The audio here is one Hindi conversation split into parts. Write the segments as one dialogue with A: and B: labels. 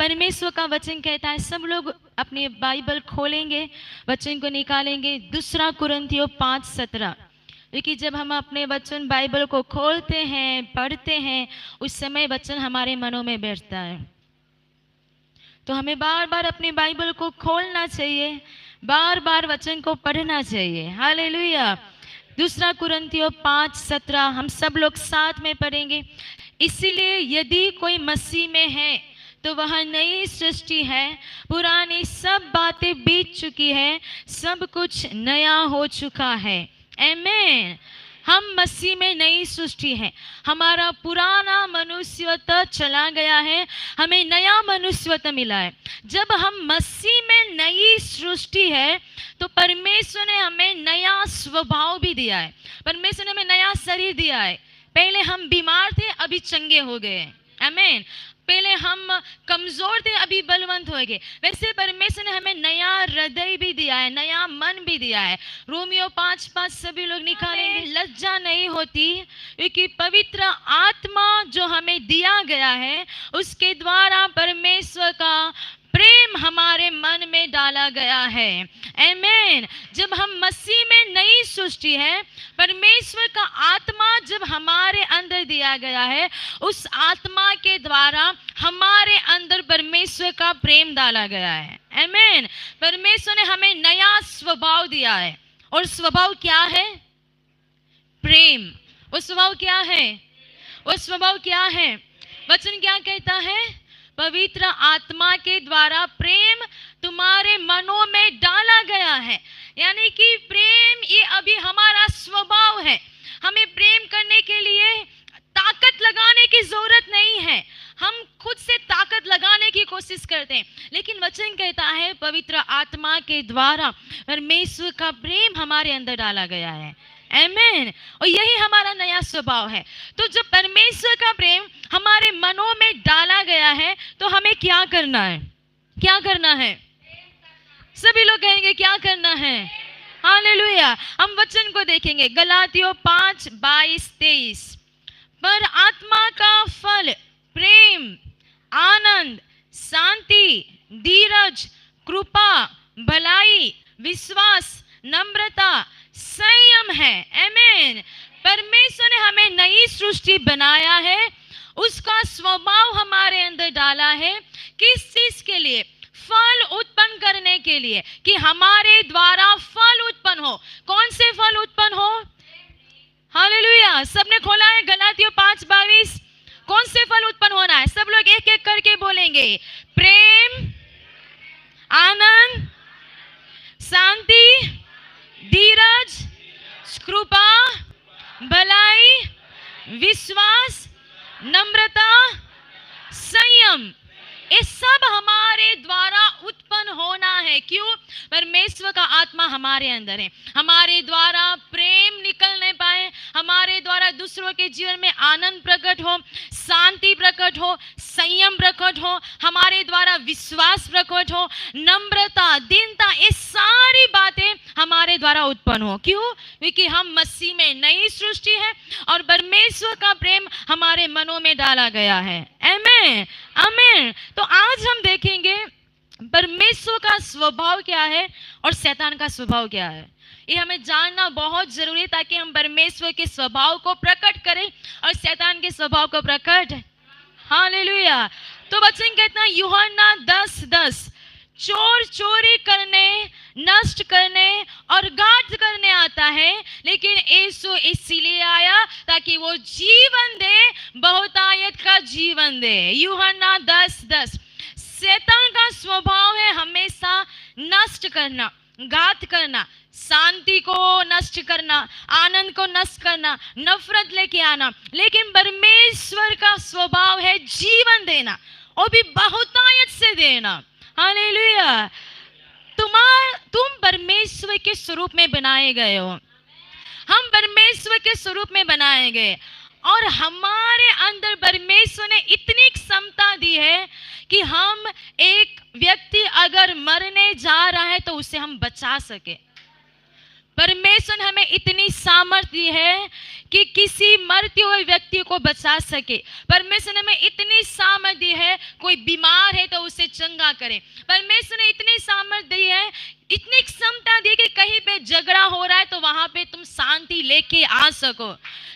A: परमेश्वर का वचन कहता है, सब लोग अपने बाइबल खोलेंगे, वचन को निकालेंगे, 2 कुरिन्थियों 5:17। क्योंकि जब हम अपने वचन बाइबल को खोलते हैं, पढ़ते हैं, उस समय वचन हमारे मनों में बैठता है। तो हमें बार बार अपनी बाइबल को खोलना चाहिए, बार बार वचन को पढ़ना चाहिए। हालेलुया। 2 कुरिन्थियों 5:17 हम सब लोग साथ में पढ़ेंगे। इसीलिए यदि कोई मसीह में है तो वह नई सृष्टि है, पुरानी सब बातें बीत चुकी है, सब कुछ नया हो चुका है। आमीन। हम मसीह में नई सृष्टि है। हमारा पुराना मनुष्यत्व चला गया है, हमें नया मनुष्यत्व मिला है। जब हम मसीह में नई सृष्टि है तो परमेश्वर ने हमें नया स्वभाव भी दिया है। परमेश्वर ने हमें नया शरीर दिया है। पहले हम बीमार थे, अभी चंगे हो गए। आमीन। पहले हम कमजोर थे, अभी बलवंत हो गए। वैसे परमेश्वर ने हमें नया हृदय भी दिया है, नया मन भी दिया है। रोमियो 5:5 सभी लोग निकालेंगे। लज्जा नहीं होती क्योंकि पवित्र आत्मा जो हमें दिया गया है उसके द्वारा परमेश्वर का प्रेम हमारे मन में डाला गया है। आमीन। जब हम मसीह में नई सृष्टि है, परमेश्वर का आत्मा जब हमारे अंदर दिया गया है, उस आत्मा के द्वारा हमारे अंदर परमेश्वर का प्रेम डाला गया है। आमीन। परमेश्वर ने हमें नया स्वभाव दिया है। और स्वभाव क्या है? प्रेम। वो स्वभाव क्या है? वो स्वभाव क्या है? वचन क्या कहता है? पवित्र आत्मा के द्वारा प्रेम तुम्हारे मनों में डाला गया है। यानी कि प्रेम ये अभी हमारा स्वभाव है। हमें प्रेम करने के लिए ताकत लगाने की जरूरत नहीं है। हम खुद से ताकत लगाने की कोशिश करते हैं, लेकिन वचन कहता है पवित्र आत्मा के द्वारा परमेश्वर का प्रेम हमारे अंदर डाला गया है। आमीन। और यही हमारा नया स्वभाव है। तो जब परमेश्वर का प्रेम हमारे मनों में डाला गया है तो हमें क्या करना है? क्या करना है? सभी लोग कहेंगे क्या करना है? हालेलुया। हम वचन को देखेंगे, गलातियों 5:22-23। पर आत्मा का फल प्रेम, आनंद, शांति, धीरज, कृपा, भलाई, विश्वास, नम्रता, संयम है। आमीन। परमेश्वर ने हमें नई सृष्टि बनाया है, उसका स्वभाव हमारे अंदर डाला है। किस चीज के लिए? फल उत्पन्न करने के लिए, कि हमारे द्वारा फल उत्पन्न हो। कौन से फल उत्पन्न हो? हालेलुया। सबने खोला है गलातियों 5:22। कौन से फल उत्पन्न होना है? सब लोग एक एक करके बोलेंगे। प्रेम, आनंद, शांति, धीरज, कृपा, भलाई, विश्वास, नम्रता, संयम। ये सब हमारे द्वारा उत्पन्न होना है। क्यों? परमेश्वर का आत्मा हमारे अंदर है। हमारे द्वारा प्रेम निकलने पाए, हमारे द्वारा दूसरों के जीवन में आनंद प्रकट हो, शांति प्रकट हो, संयम प्रकट हो, हमारे द्वारा विश्वास प्रकट हो, नम्रता, दीनता, ये सारी बातें हमारे द्वारा उत्पन्न हो। क्यों? क्योंकि हम मसीह में नई सृष्टि है और परमेश्वर का प्रेम हमारे मनों में डाला गया है। आमीन। आमीन। तो आज हम देखेंगे परमेश्वर का स्वभाव क्या है और शैतान का स्वभाव क्या है। ये हमें जानना बहुत जरूरी है ताकि हम परमेश्वर के स्वभाव को प्रकट करें और शैतान के स्वभाव को प्रकट। हालेलुया। तो वचन कहता है यूहन्ना 10:10, चोर चोरी करने, नष्ट करने और घात करने आता है, लेकिन यीशु इसीलिए आया ताकि वो जीवन दे, बहुतायत का जीवन दे। यूहन्ना 10:10। शैतान का स्वभाव है हमेशा नष्ट करना, घात करना, शांति को नष्ट करना, आनंद को नष्ट करना, नफरत लेके आना। लेकिन परमेश्वर का स्वभाव है जीवन देना, और भी बहुतायत से देना। हालेलुया। तुम परमेश्वर के स्वरूप में बनाए गए हो। हम परमेश्वर के स्वरूप में बनाए गए और हमारे अंदर परमेश्वर ने इतनी क्षमता दी है कि हम एक व्यक्ति अगर मरने जा रहा है तो उसे हम बचा सके। परमेश्वर हमें इतनी सामर्थ्य दी है कि किसी मरते हुए व्यक्ति को बचा सके। परमेश्वर ने हमें इतनी सामर्थ्य दी है, कोई बीमार है तो उसे चंगा करे। परमेश्वर ने इतनी सामर्थ्य दी है, इतनी क्षमता दी कि कहीं पे झगड़ा हो रहा है तो वहां पे तुम शांति लेके आ सको,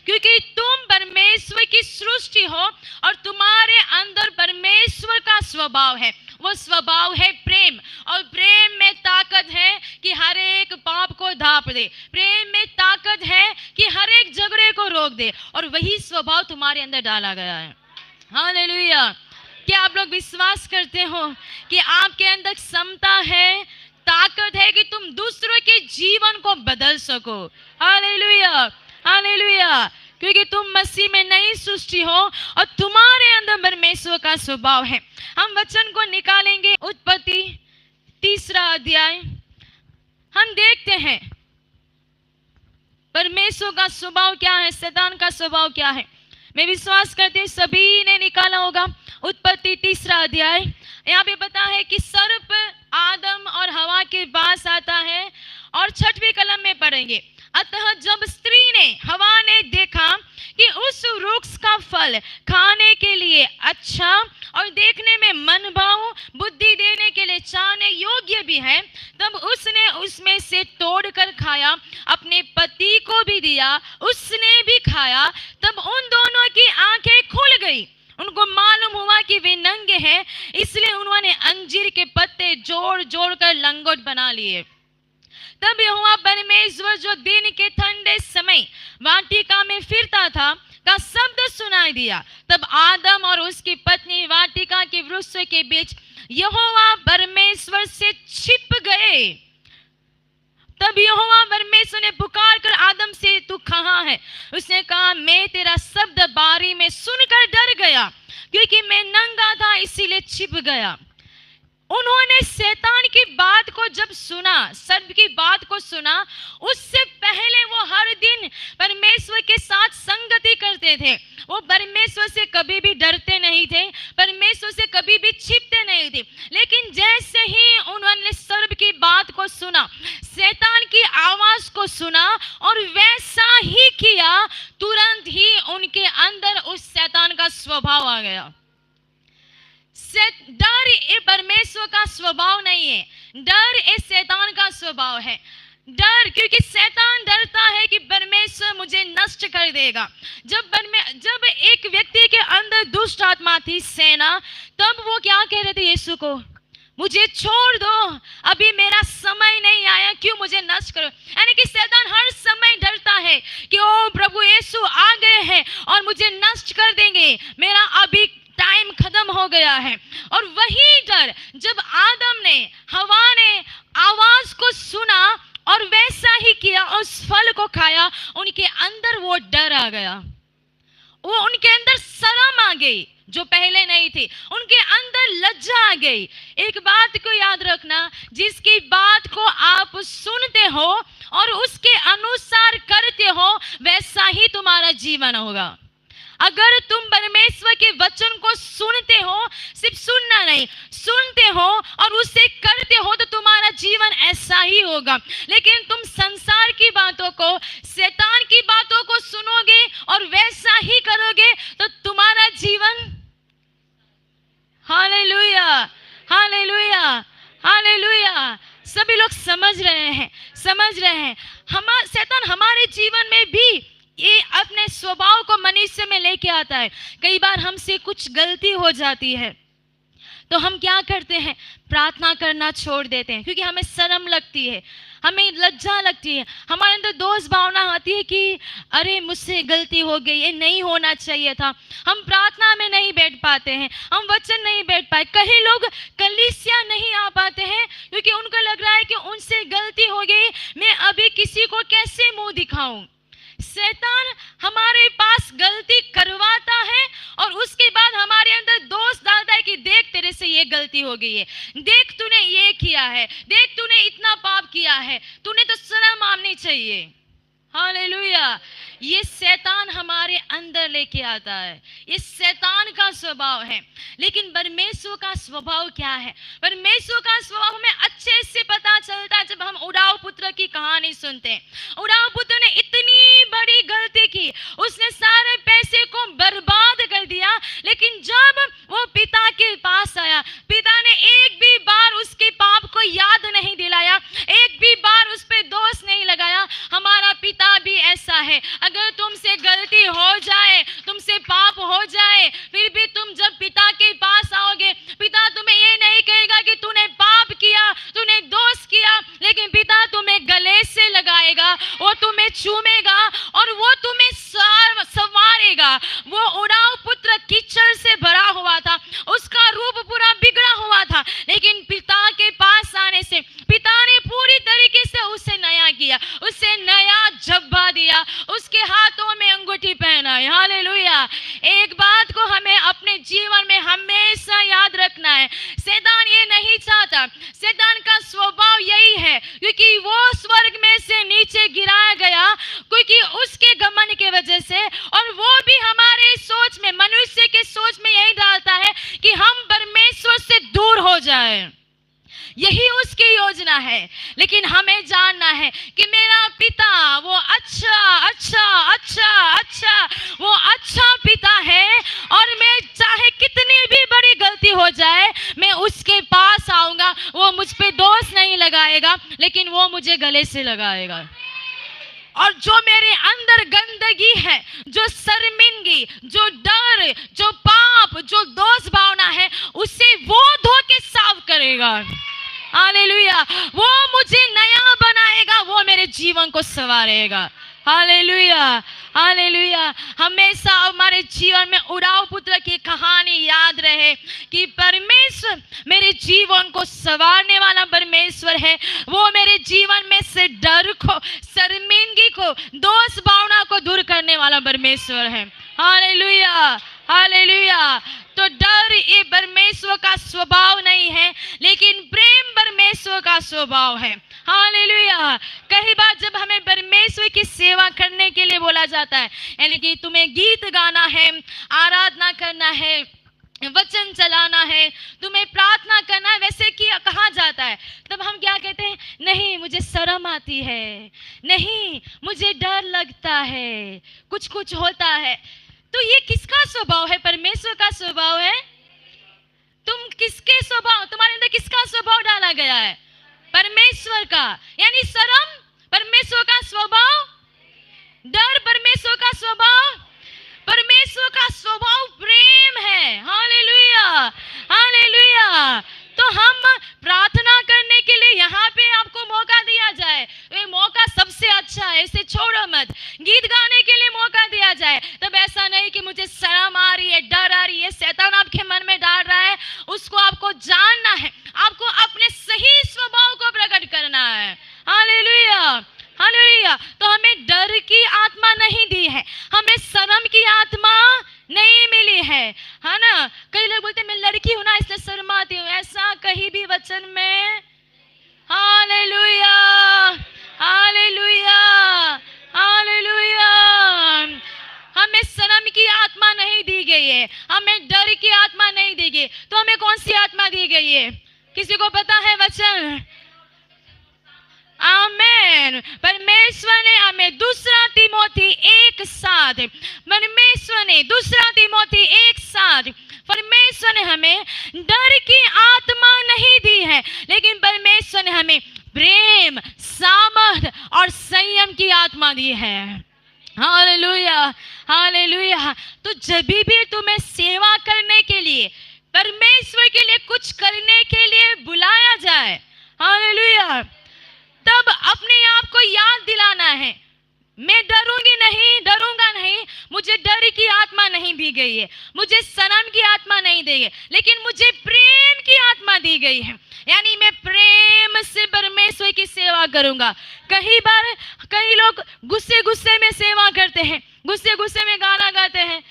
A: क्योंकि तुम परमेश्वर की सृष्टि हो और तुम्हारे अंदर परमेश्वर का स्वभाव है। वो स्वभाव है प्रेम, और प्रेम में ताकत है कि हर एक पाप को ढांप दे। प्रेम में ताकत है कि हर एक झगड़े को रोक दे, और वही स्वभाव तुम्हारे अंदर डाला गया है। हालेलुया। क्या आप लोग विश्वास करते हो कि आपके अंदर क्षमता है, ताकत है कि तुम दूसरों के जीवन को बदल सको? Hallelujah, hallelujah. क्योंकि तुम मसीह में नई सृष्टि हो और तुम्हारे अंदर परमेश्वर का स्वभाव है। हम वचन को निकालेंगे, उत्पत्ति 3 अध्याय। हम देखते हैं परमेश्वर का स्वभाव क्या है, शैतान का स्वभाव क्या है। मैं विश्वास करती हूँ सभी ने निकाला होगा। उत्पत्ति 3 अध्याय, यहाँ पे पता है कि सर्प आदम और हवा के पास आता है, और 6वीं कलम में पढ़ेंगे। अतः जब स्त्री ने, हवा ने देखा कि उस वृक्ष का फल खाने के लिए अच्छा और देखने में मनभाऊ, बुद्धि देने के लिए चाहने योग्य भी है, तब उसने उसमें से तोड़कर खाया, अपने पति को भी दिया, उसने भी खाया। तब उन दोनों की आंखें खुल गई, उनको मालूम हुआ कि वे नंगे हैं, इसलिए उन्होंने अंजीर के पत्ते जोड़ जोड़ कर लंगोट बना लिए। तब यहोवा परमेश्वर जो दिन के ठंडे समय वाटिका में फिरता था का शब्द सुनाई दिया। तब आदम और उसकी पत्नी वाटिका के वृक्ष के बीच यहोवा परमेश्वर से छिप गए। तब यहोवा परमेश्वर ने पुकार कर आदम से, तू कहाँ है? उसने कहा, मैं तेरा शब्द बारी में सुनकर डर गया, क्योंकि मैं नंगा था इसीलिए छिप गया। उन्होंने शैतान की बात को जब सुना, सर्प की बात को सुना, उससे पहले वो हर दिन परमेश्वर के साथ संगति करते थे। वो परमेश्वर से कभी भी डरते नहीं थे, परमेश्वर से कभी भी छिपते नहीं थे। लेकिन जैसे ही उन्होंने सर्प की बात को सुना, शैतान की आवाज को सुना और वैसा ही किया, तुरंत ही उनके अंदर उस शैतान का स्वभाव आ गया। डर ये परमेश्वर का स्वभाव नहीं है, डर ये शैतान का स्वभाव है। डर, क्योंकि शैतान डरता है कि परमेश्वर मुझे नष्ट कर देगा। जब एक व्यक्ति के अंदर दुष्ट आत्मा थी, सेना, तब वो क्या कह रहे थे यीशु को, मुझे छोड़ दो, अभी मेरा समय नहीं आया, क्यों मुझे नष्ट करो। यानी कि शैतान हर समय डरता है कि ओ प्रभु यीशु आ गए हैं और मुझे नष्ट कर देंगे, मेरा अभी टाइम खत्म हो गया है। और वही डर जब आदम ने, हवा ने आवाज को सुना और वैसा ही किया, उस फल को खाया, उनके अंदर वो डर आ गया, वो उनके अंदर शर्म आ गई जो पहले नहीं थी, उनके अंदर लज्जा आ गई। एक बात को याद रखना, जिसकी बात को आप सुनते हो और उसके अनुसार करते हो, वैसा ही तुम्हारा जीवन होगा। अगर तुम परमेश्वर के वचन को सुनते हो, सिर्फ सुनना नहीं, सुनते हो और उसे करते हो, तो तुम्हारा जीवन ऐसा ही होगा। लेकिन तुम संसार की बातों को, शैतान की बातों को सुनोगे और वैसा ही करोगे, तो तुम्हारा जीवन, हालेलुया, हालेलुया, हालेलुया। सभी लोग समझ रहे हैं, समझ रहे हैं। शैतान हमारे जीवन में भी ये अपने स्वभाव को मनुष्य में लेके आता है। कई बार हमसे कुछ गलती हो जाती है तो हम क्या करते हैं, प्रार्थना करना छोड़ देते हैं, क्योंकि हमें शर्म लगती है, हमें लज्जा लगती है, हमारे अंदर दोष भावना आती है कि अरे मुझसे गलती हो गई, ये नहीं होना चाहिए था। हम प्रार्थना में नहीं बैठ पाते हैं, हम वचन नहीं बैठ पाए। कई लोग कलीसिया नहीं आ पाते हैं क्योंकि उनको लग रहा है कि उनसे गलती हो गई, मैं अभी किसी को कैसे मुंह दिखाऊं। शैतान हमारे पास गलती करवाता है और उसके बाद हमारे अंदर दोष डालता है कि देख तेरे से ये गलती हो गई है, देख तूने ये किया है, देख तूने इतना पाप किया है, तूने तो शर्म माननी चाहिए। हालेलुया। ये शैतान हमारे अंदर लेके आता है, ये शैतान का स्वभाव है। लेकिन परमेश्वर का स्वभाव क्या है? परमेश्वर का स्वभाव हमें अच्छे से पता चलता है जब हम उड़ाऊ पुत्र की कहानी सुनते हैं। उड़ाऊ पुत्र ने इतनी बड़ी गलती की, उसने सारे पैसे को बर्बाद कर दिया, लेकिन जब वो पिता के पास आया, पिता ने एक भी बार उसके पाप को याद नहीं दिलाया, एक भी बार उस पे दोष नहीं लगाया। हमारा पिता भी ऐसा है, अगर तुमसे गलती हो जाए, तुमसे पाप हो जाए, फिर भी तुम जब पिता के पास आओगे, पिता तुम्हें ये नहीं कहेगा कि तूने पाप किया, तूने दोष किया, लेकिन पिता तुम्हें गले से लगाएगा, वो तुम्हें चूमेगा और वो तुम्हें संवारेगा। वो उड़ाऊ पुत्र कीचड़ से भरा हुआ था, उसका रूप पूरा बिगड़ा हुआ था, लेकिन पिता के पास आने से पिता ने पूरी तरीके से उसे नया किया, उसे नया जब्बा दिया, उसके हाथों में अंगूठी पहनाई। हालेलुया। एक बात को हमें अपने जीवन में हमेशा याद रखना है, शैतान ये नहीं चाहता, शैतान का स्वभाव यही है, क्योंकि वो स्वर्ग में से नीचे गिराया गया क्योंकि उसके घमंड के वजह से, और वो भी हमारे सोच में, मनुष्य के सोच में यही डालता है कि हम परमेश्वर से दूर हो जाएं। यही उसकी योजना है। लेकिन हमें जानना है कि मेरा पिता वो अच्छा अच्छा अच्छा अच्छा वो अच्छा पिता है, और मैं चाहे कितनी भी बड़ी गलती हो जाए, मैं उसके पास आऊंगा, वो मुझ पे दोष नहीं लगाएगा, लेकिन वो मुझे गले से लगाएगा। और जो मेरे अंदर गंदगी है, जो शर्मिंदगी, जो डर, जो पाप, जो दोष भावना है, उसे वो धो के साफ करेगा। हालेलुया। वो मुझे नया बनाएगा, वो मेरे जीवन को संवारेगा। Hallelujah hallelujah. हमेशा हमारे जीवन में उड़ाऊ पुत्र की कहानी याद रहे कि परमेश्वर मेरे जीवन को संवारने वाला परमेश्वर है। वो मेरे जीवन में से डर को, शर्मिंदगी को, दोष भावना को दूर करने वाला परमेश्वर है। Hallelujah hallelujah. तो डर ये परमेश्वर का स्वभाव नहीं है, लेकिन प्रेम परमेश्वर का स्वभाव है। हालेलुया। कई बार जब हमें परमेश्वर की सेवा करने के लिए बोला जाता है, यानी कि तुम्हें गीत गाना है, आराधना करना है, वचन चलाना है, तुम्हें प्रार्थना करना है, वैसे किया कहा जाता है, तब हम क्या कहते हैं? नहीं, मुझे शर्म आती है, नहीं मुझे डर लगता है, कुछ कुछ होता है। तो ये किसका स्वभाव है? परमेश्वर का स्वभाव है। तुम किसके स्वभाव, तुम्हारे अंदर किसका स्वभाव डाला गया है? परमेश्वर का। यानी शर्म परमेश्वर का स्वभाव, डर परमेश्वर का स्वभाव, परमेश्वर का स्वभाव प्रेम है। Hallelujah hallelujah. तो हम प्रार्थना करने के लिए यहाँ पे आपको मौका दिया जाए, ये मौका सबसे अच्छा है, इसे छोड़ो मत। गीत गाने के लिए मौका दिया जाए, तब ऐसा नहीं कि मुझे शर्म आ रही है, डर आ रही है, शैतान आपके मन में डाल रहा है, उसको आपको जानना है, आपको अपने सही स्वभाव को प्रकट करना है। Hallelujah hallelujah. तो हमें डर की आत्मा नहीं दी है, हमें शर्म की आत्मा नहीं मिली है ना। कई लोग बोलते हैं मैं लड़की हूं ना इसलिए शर्माती हूं, ऐसा कहीं भी वचन में। Hallelujah hallelujah hallelujah. हमें शर्म की आत्मा नहीं दी गई है, हमें डर की आत्मा नहीं दी गई। तो हमें कौन सी आत्मा दी गई है? किसी को पता है वचन? आमेन। परमेश्वर ने हमें दूसरा तिमोथी 1:7, परमेश्वर ने दूसरा तिमोथी 1:7, परमेश्वर ने हमें डर की आत्मा नहीं दी है, लेकिन परमेश्वर ने हमें प्रेम, सामर्थ और संयम की आत्मा दी है। Hallelujah hallelujah. तो जब भी तुम्हें सेवा करने के लिए, परमेश्वर के लिए कुछ करने के लिए बुलाया जाए, हालेलुया, तब अपने आप को याद दिलाना है, मैं डरूंगी नहीं, डरूंगा नहीं, मुझे डर की आत्मा नहीं दी गई है, मुझे शर्म की आत्मा नहीं दी गई, लेकिन मुझे प्रेम की आत्मा दी गई है। यानी मैं प्रेम से परमेश्वर की सेवा करूंगा। कई बार कई लोग गुस्से गुस्से में सेवा करते हैं, गुस्से गुस्से में गाना गाते हैं,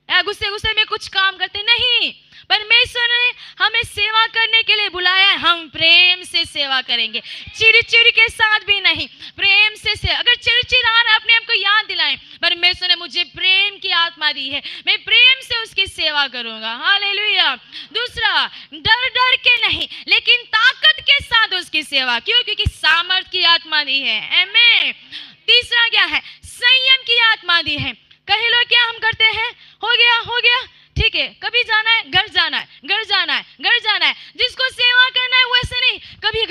A: या गुस्से गुस्से में कुछ काम करते नहीं। परमेश्वर ने हमें सेवा करने के लिए बुलाया है, हम प्रेम से सेवा करेंगे, चिड़चिड़ के साथ भी नहीं, प्रेम से। अगर चिड़चिड़ा रहा, अपने आप को याद दिलाएं, परमेश्वर ने मुझे प्रेम की आत्मा दी है, मैं प्रेम से उसकी सेवा करूंगा। हालेलुया। दूसरा, डर डर के नहीं लेकिन ताकत के साथ उसकी सेवा, क्यों? क्योंकि सामर्थ की आत्मा दी है। आमीन। तीसरा क्या है? संयम की आत्मा दी है। कई लोग क्या हम करते हैं, हो गया ठीक है, कभी जाना है घर जाना है, घर जाना है, घर जाना है, जिसको सेवा करना है वो ऐसे नहीं कभी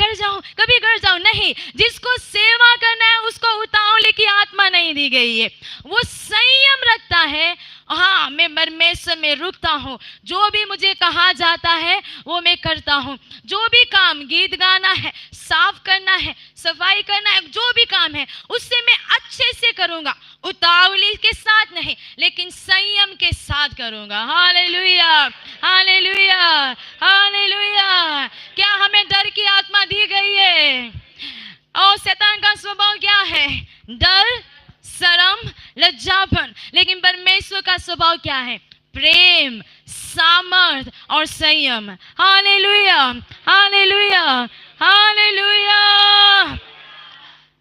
A: घर जाऊं नहीं, जिसको सेवा करना है उसको उतावली की आत्मा नहीं दी गई है, वो संयम रखता है। हाँ, मैं परमेश्वर में रुकता हूँ, जो भी मुझे कहा जाता है वो मैं करता हूँ, जो भी काम, गीत गाना है, साफ करना है, सफाई करना है, जो भी काम है उससे मैं अच्छे से करूँगा, उतावली के साथ नहीं लेकिन संयम के साथ करूँगा। Hallelujah, hallelujah, hallelujah. क्या हमें डर की आत्मा दी गई है? और शैतान का स्वभाव क्या है? डर, शर्म, लज्जापन। लेकिन परमेश्वर का स्वभाव क्या है? प्रेम, सामर्थ और संयम। Hallelujah, hallelujah, hallelujah.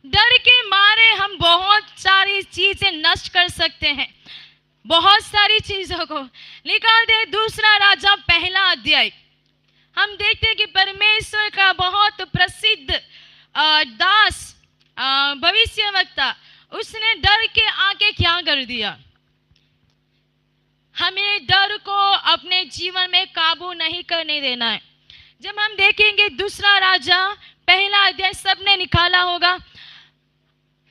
A: डर के मारे हम बहुत सारी चीजें नष्ट कर सकते हैं, बहुत सारी चीजों को निकाल दे। दूसरा राजा पहला अध्याय हम देखते हैं कि परमेश्वर का बहुत प्रसिद्ध दास भविष्यवक्ता, उसने डर के आगे क्या कर दिया। हमें डर को अपने जीवन में काबू नहीं करने देना है। जब हम देखेंगे दूसरा राजा पहला अध्याय, सबने निकाला होगा,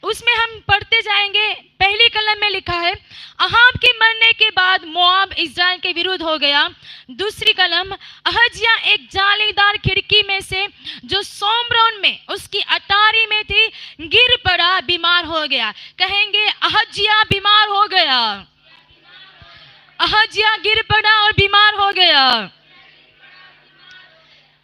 A: उसमें हम पढ़ते जाएंगे। पहली कलम में लिखा है, अहाब के मरने के बाद मोआब इस्राएल के विरुद्ध हो गया। दूसरी कलम, अहज्या एक जालीदार खिड़की में से जो सोमरोन में उसकी अटारी में थी गिर पड़ा, बीमार हो गया। कहेंगे अहज्या बीमार हो गया, अहज्या गिर पड़ा और बीमार हो गया।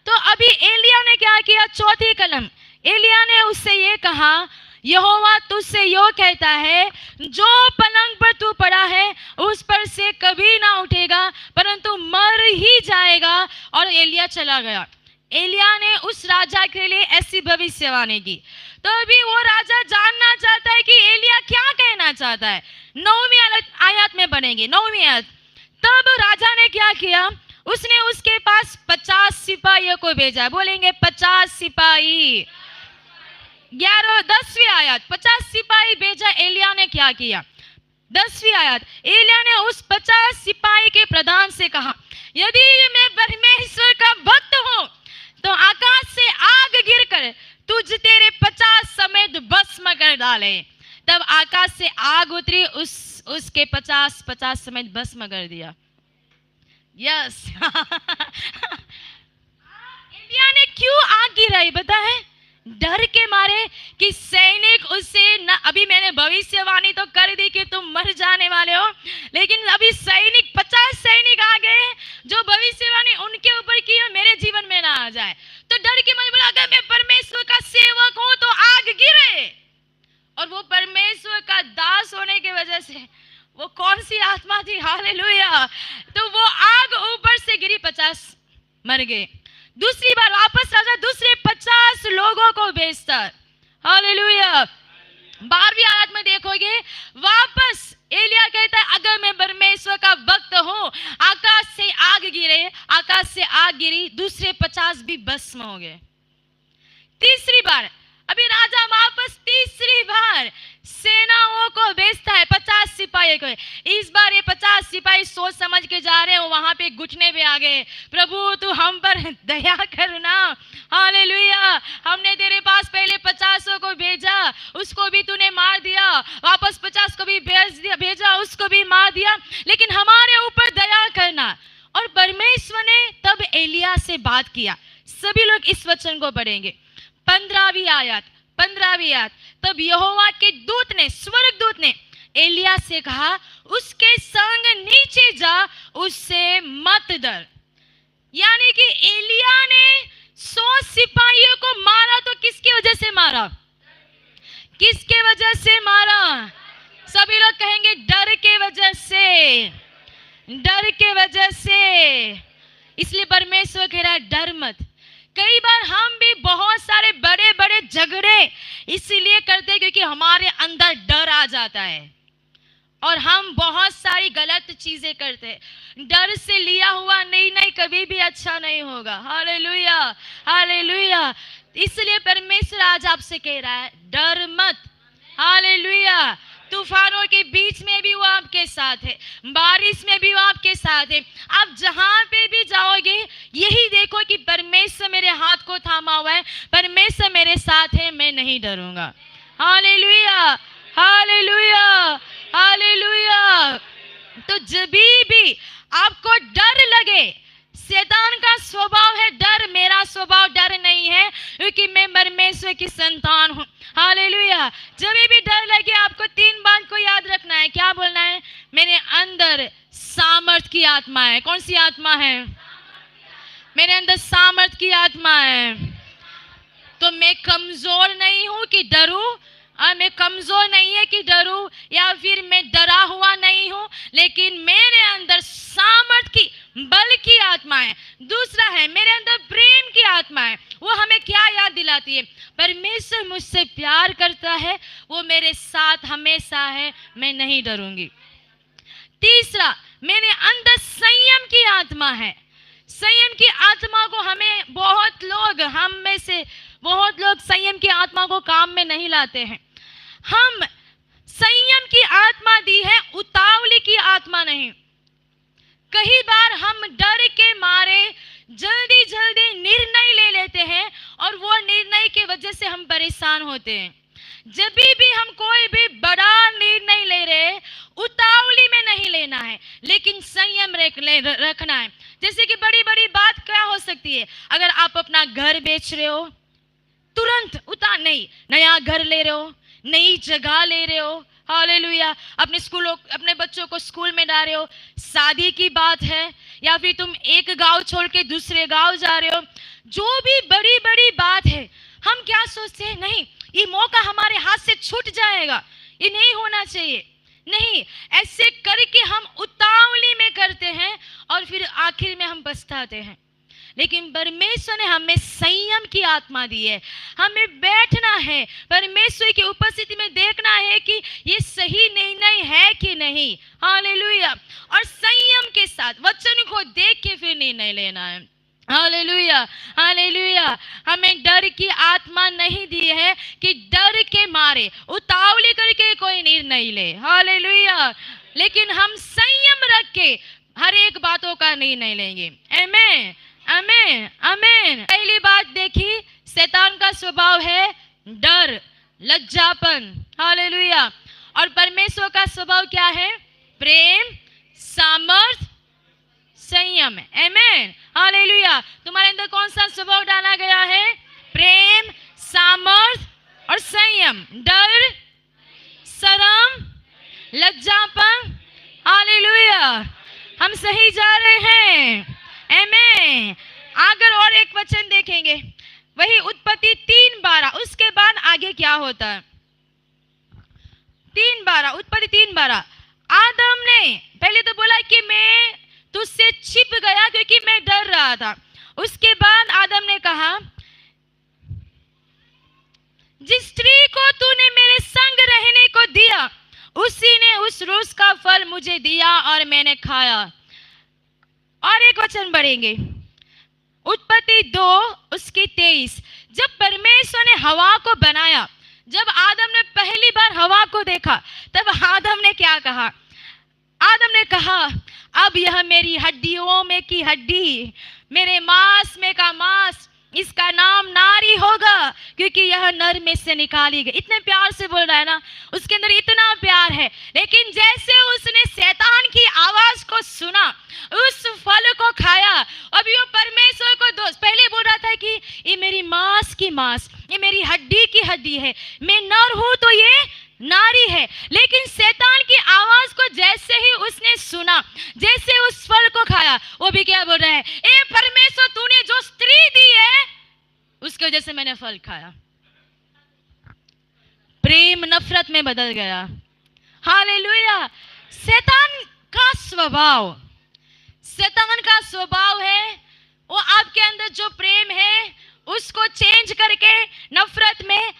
A: तो अभी एलिया ने क्या किया? चौथी कलम, एलिया ने उससे ये कहा, यहोवा तुझसे यो कहता है, जो पलंग पर तू पड़ा है उस पर से कभी ना उठेगा परंतु मर ही जाएगा। और एलिया चला गया। एलिया ने उस राजा के लिए ऐसी भविष्यवाणी की। तो अभी वो राजा जानना चाहता है कि एलिया क्या कहना चाहता है। 9वीं आयत में बनेंगे, 9वीं आयत। तब राजा ने क्या किया? उसने उसके पास 50 सिपाहियों को भेजा। बोलेंगे 50 सिपाही। 10वीं आयत, 50 सिपाही भेजा। एलिया ने क्या किया? 10वीं आयत, एलिया ने उस 50 सिपाही के प्रधान से कहा, यदि मैं परमेश्वर का भक्त हूं तो आकाश से आग गिरकर तुझ तेरे 50 समेत भस्म कर डाले। तब आकाश से आग उतरी, उसके 50 समेत भस्म कर दिया। यस। एलिया ने क्यों आग गिराई पता है? डर के मारे कि सैनिक उससे न, अभी मैंने भविष्यवाणी तो कर दी कि तुम मर जाने वाले हो, लेकिन अभी सैनिक 50 सैनिक आ गए जो भविष्यवाणी उनके ऊपर की है, मेरे जीवन में ना आ जाए। तो डर के मारे बोला, अगर मैं परमेश्वर का सेवक हूं तो आग गिरे। और वो परमेश्वर का दास होने की वजह से वो कौन सी आत्मा थी? हालेलुया। तो वो आग ऊपर से गिरी, 50 मर गए। दूसरी बार वापस राजा दूसरे 50 लोगों को भेजता। हालेलुया। 12वीं आयत में देखोगे, वापस एलिया कहता है, अगर मैं परमेश्वर का भक्त हूं, आकाश से आग गिरे। आकाश से आग गिरी, दूसरे 50 भी भस्म हो गए। तीसरी बार अभी राजा वापस तीसरी बार सेनाओं को भेजता है, 50 सिपाही को। इस बार ये 50 सिपाही सोच समझ के जा रहे हैं, वहां पे घुटने पे आ गए, प्रभु तू हम पर दया करना। हालेलुया। हमने तेरे पास पहले 50 को भेजा, उसको भी तूने मार दिया, वापस 50 को भी भेजा, उसको भी मार दिया, लेकिन हमारे ऊपर दया करना। और परमेश्वर ने तब एलिया से बात किया। सभी लोग इस वचन को पढ़ेंगे। 15वीं आयत। तब यहोवा के दूत ने, स्वर्गदूत ने एलिया से कहा, उसके संग नीचे जा, उससे मत डर। यानी कि एलिया ने 100 सिपाहियों को मारा, तो किसकी वजह से मारा? किसके वजह से मारा? सभी लोग कहेंगे डर के वजह से, डर के वजह से। इसलिए परमेश्वर कह रहा है डर मत। कई बार हम भी बहुत सारे बड़े बड़े झगड़े इसीलिए करते हैं क्योंकि हमारे अंदर डर आ जाता है और हम बहुत सारी गलत चीजें करते हैं। डर से लिया हुआ निर्णय कभी भी अच्छा नहीं होगा। Hallelujah, hallelujah. इसलिए परमेश्वर आज आपसे कह रहा है डर मत। हालेलुया। तूफानों के बीच में भी वो आपके साथ है, बारिश में भी वो आपके साथ है। आप जहां पे भी जाओगे यही देखो कि परमेश्वर मेरे हाथ को थामा हुआ है, परमेश्वर मेरे साथ है, मैं नहीं डरूंगा। Hallelujah, hallelujah, hallelujah. तो जब भी आपको डर लगे, शैतान का स्वभाव है डर, मेरा स्वभाव डर नहीं है क्योंकि मैं परमेश्वर की संतान हूँ। हालेलुया। जब भी डर लगे आपको 3 बात को याद रखना है। क्या बोलना है? मेरे अंदर सामर्थ की आत्मा है। कौन सी आत्मा है? मेरे अंदर सामर्थ की आत्मा है। तो मैं कमजोर नहीं हूं कि डरूं, मैं कमजोर नहीं है कि डरूं, या फिर मैं डरा हुआ नहीं हूं, लेकिन मेरे अंदर सामर्थ की, बल की आत्मा है। दूसरा है मेरे अंदर प्रेम की आत्मा है। वो हमें क्या याद दिलाती है? परमेश्वर मुझसे प्यार करता है, वो मेरे साथ हमेशा है, मैं नहीं डरूंगी। तीसरा, मेरे अंदर संयम की आत्मा है। संयम की आत्मा को हमें हम में से बहुत लोग संयम की आत्मा को काम में नहीं लाते हैं। हम संयम की आत्मा दी है, उतावली की आत्मा नहीं। कई बार हम डर के मारे जल्दी जल्दी निर्णय ले लेते हैं और वो निर्णय की वजह से हम परेशान होते हैं। जब भी हम कोई भी बड़ा निर्णय ले रहे, उतावली में नहीं लेना है, लेकिन संयम रखना है। जैसे कि बड़ी बड़ी बात क्या हो सकती है? अगर आप अपना घर बेच रहे हो, तुरंत नहीं, नया घर ले रहे हो, नई जगह ले रहे हो, हालेलुया, अपने बच्चों को स्कूल में डाल रहे हो, शादी की बात है, या फिर तुम एक गांव छोड़ के दूसरे गांव जा रहे हो, जो भी बड़ी बड़ी बात है, हम क्या सोचते हैं? नहीं, ये मौका हमारे हाथ से छूट जाएगा, ये नहीं होना चाहिए। नहीं, ऐसे करके हम उतावली में करते हैं और फिर आखिर में हम पछताते हैं। लेकिन परमेश्वर ने हमें संयम की आत्मा दी है। हमें बैठना है, परमेश्वर की उपस्थिति में देखना है कि ये सही निर्णय है कि नहीं। हालेलुया। और संयम के साथ वचन को देख के फिर निर्णय लेना है। Hallelujah, hallelujah. हमें डर की आत्मा नहीं दी है कि डर के मारे उतावली करके कोई निर्णय ले। हालेलुया। लेकिन हम संयम रख के हर एक बातों का निर्णय लेंगे। आमीन, आमीन, आमीन। पहली बात देखी, शैतान का स्वभाव है डर, लज्जापन। हालेलुया। और परमेश्वर का स्वभाव क्या है? प्रेम, सामर्थ, संयम। आमीन, हालेलुया। तुम्हारे अंदर कौन सा स्वभाव डाला गया है? प्रेम, सामर्थ और संयम। डर, शर्म, लज्जापन। हालेलुया। हम सही जा रहे हैं। आमीन। अगर और एक वचन देखेंगे, वही उत्पत्ति 3:12, उसके बाद आगे क्या होता है? 3:12, उत्पत्ति 3:12। आदम ने पहले तो बोला कि मैं तुझसे छिप गया क्योंकि मैं डर रहा था। उसके बाद आदम ने कहा, जिस स्त्री को तूने मेरे संग रहने को दिया, उसी ने उस वृक्ष का फल मुझे दिया और मैंने खाया। और एक वचन बढ़ेंगे, उत्पत्ति 2 उसकी 23। जब परमेश्वर ने हवा को बनाया, जब आदम ने पहली बार हवा को देखा, तब आदम ने क्या कहा? आदम ने कहा, अब यह मेरी हड्डियों में की हड्डी, मेरे मांस में का मांस, इसका नाम नारी होगा क्योंकि यह नर में से निकाली गई। इतने प्यार से बोल रहा है ना, उसके अंदर इतना प्यार है। लेकिन जैसे उसने शैतान की आवाज को सुना, उस फल को खाया, अभी वो परमेश्वर को दोस्त पहले बोल रहा था कि ये मेरी मांस की मांस, ये मेरी हड्डी की हड्डी है, मैं नर हूं तो ये नारी है। लेकिन शैतान की आवाज को जैसे ही उसने सुना, जैसे उस फल को खाया, वो भी क्या बोल रहा है? ए परमेश्वर, तूने जो स्त्री दी है उसकी वजह से मैंने फल खाया। प्रेम नफरत में बदल गया। हालेलुया। शैतान का स्वभाव है वो आपके अंदर जो प्रेम है उसको चेंज करके नफरत में,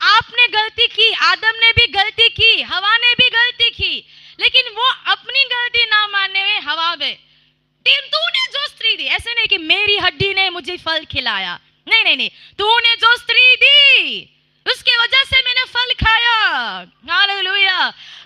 A: आपने गलती की, आदम ने भी गलती की, हवा ने भी गलती की, लेकिन वो अपनी गलती ना मानने में हवा में, तूने जो स्त्री दी, ऐसे नहीं कि मेरी हड्डी ने मुझे फल खिलाया, नहीं नहीं नहीं, तूने जो स्त्री दी उसके वजह से मैंने फल खाया। Hallelujah,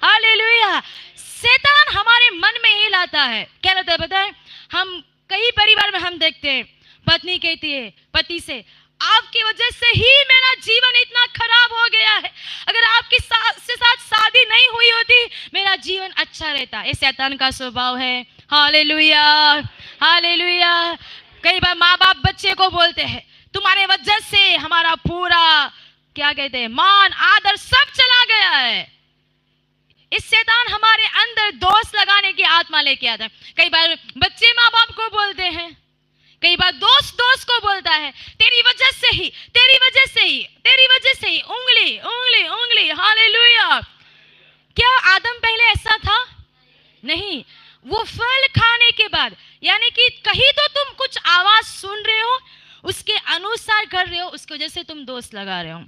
A: hallelujah. शैतान हमारे मन में ही लाता है, क्या लाता है पता है? हम कई परिवार में हम देखते हैं, पत्नी कहती है पति से, आपकी वजह से ही मेरा जीवन इतना खराब हो गया है, अगर आपके साथ शादी नहीं हुई होती मेरा जीवन अच्छा रहता। ये शैतान का स्वभाव है। Hallelujah, hallelujah. कई बार माँ बाप बच्चे को बोलते हैं, तुम्हारे वजह से हमारा पूरा, क्या कहते हैं, मान आदर सब चला गया है। इस शैतान हमारे अंदर दोष लगाने की आत्मा लेके आता है। कई बार बच्चे माँ बाप को बोलते हैं, कई बार दोस्त दोस्त को बोलता है, तेरी वजह से ही, तेरी वजह से ही, तेरी वजह से ही, उंगली उंगली उंगली। हालेलुया। क्या आदम पहले ऐसा था? नहीं। वो फल खाने के बाद, यानी कि कहीं तो तुम कुछ आवाज सुन रहे हो, उसके अनुसार कर रहे हो, उसकी वजह से तुम दोस्त लगा रहे हो।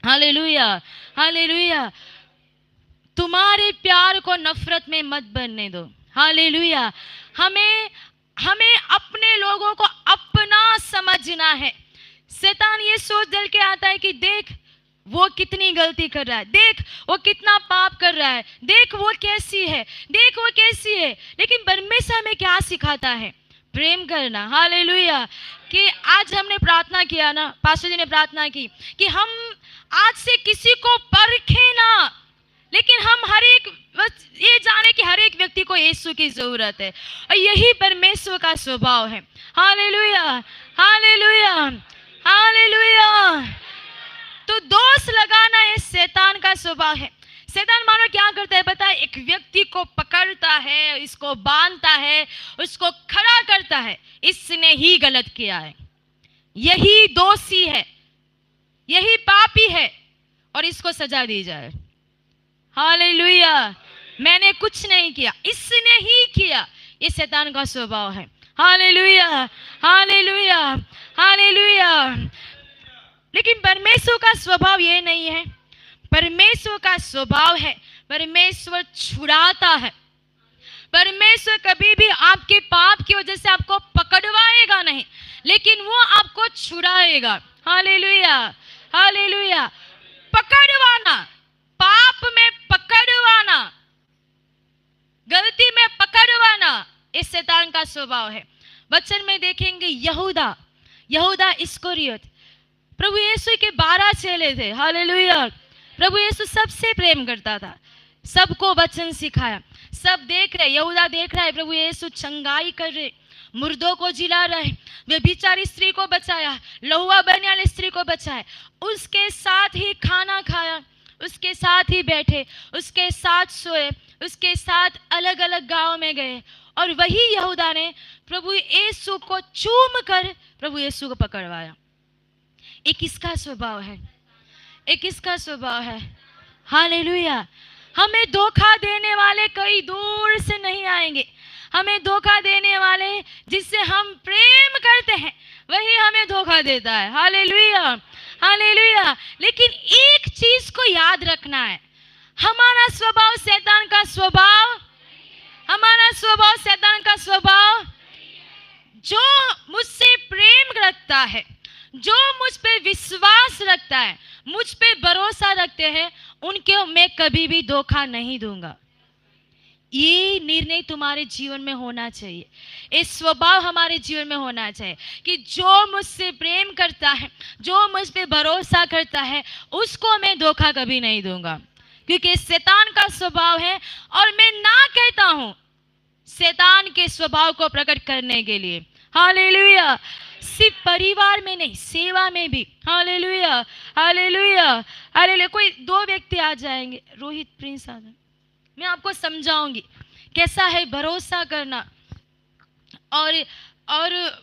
A: Hallelujah, hallelujah. तुम्हारे प्यार को नफरत में मत बनने दो। हालेलुया। हमें अपने लोगों को अपना समझना है। शैतान ये सोच डल के आता है कि देख वो कितनी गलती कर रहा है, देख वो कितना पाप कर रहा है, देख वो कैसी है, देख वो कैसी है। लेकिन परमेश्वर हमें क्या सिखाता है? प्रेम करना। हालेलुया। कि आज हमने प्रार्थना किया ना, पास्टर जी ने प्रार्थना की कि हम आज से किसी को परखे ना, लेकिन हम हर एक ये जाने कि हर एक व्यक्ति को यीशु की जरूरत है, और यही परमेश्वर का स्वभाव है। Hallelujah, hallelujah, hallelujah. तो दोष लगाना ये शैतान का स्वभाव है। शैतान मानो क्या करता है पता है? एक व्यक्ति को पकड़ता है, इसको बांधता है, उसको खड़ा करता है, इसने ही गलत किया है, यही दोषी है, यही पापी है, और इसको सजा दी जाए। हालेलुया। मैंने कुछ नहीं किया, इसने ही किया। ये शैतान का स्वभाव है। Hallelujah, hallelujah, hallelujah. लेकिन परमेश्वर का स्वभाव ये नहीं है। परमेश्वर का स्वभाव है, परमेश्वर छुड़ाता है। परमेश्वर कभी भी आपके पाप की वजह से आपको पकड़वाएगा नहीं, लेकिन वो आपको छुड़ाएगा। Hallelujah, hallelujah. पकड़वाना, पाप में पकड़वाना, गलती में पकड़वाना, इस शैतान का स्वभाव है। वचन में देखेंगे यहूदा इस्करियोत, प्रभु यीशु के 12 चेले थे। हालेलुया। प्रभु यीशु सबसे प्रेम करता था, सबको वचन सिखाया। सब देख रहे, यहूदा देख रहा है प्रभु यीशु चंगाई कर रहे, मुर्दों को जिला रहे, व्यभिचारी स्त्री को बचाया, लहुआ बनने वाली स्त्री को बचाया, उसके साथ ही खाना खाया, उसके साथ ही बैठे, उसके साथ सोए, उसके साथ अलग अलग गांव में गए। और वही यहूदा ने प्रभु यीशु को चूम कर प्रभु यीशु को पकड़वाया। एक किसका स्वभाव है? एक किसका स्वभाव है? हालेलुया। हमें धोखा देने वाले कई दूर से नहीं आएंगे। हमें धोखा देने वाले जिससे हम प्रेम करते हैं वही हमें धोखा देता है। Hallelujah, hallelujah. लेकिन एक चीज को याद रखना है, हमारा स्वभाव शैतान का स्वभाव, हमारा स्वभाव शैतान का स्वभाव। जो मुझसे प्रेम रखता है, जो मुझ पे विश्वास रखता है, मुझ पे भरोसा रखते हैं, उनको मैं कभी भी धोखा नहीं दूंगा। ये निर्णय तुम्हारे जीवन में होना चाहिए, ये स्वभाव हमारे जीवन में होना चाहिए कि जो मुझसे प्रेम करता है, जो मुझ पे भरोसा करता है, उसको मैं धोखा कभी नहीं दूंगा, क्योंकि शैतान का स्वभाव है। और मैं ना कहता हूं शैतान के स्वभाव को प्रकट करने के लिए। हालेलुया। सिर्फ परिवार में नहीं, सेवा में भी। Hallelujah, hallelujah, hallelujah. कोई 2 व्यक्ति आ जाएंगे, रोहित प्रिंस आ जाए, मैं आपको समझाऊंगी कैसा है भरोसा करना और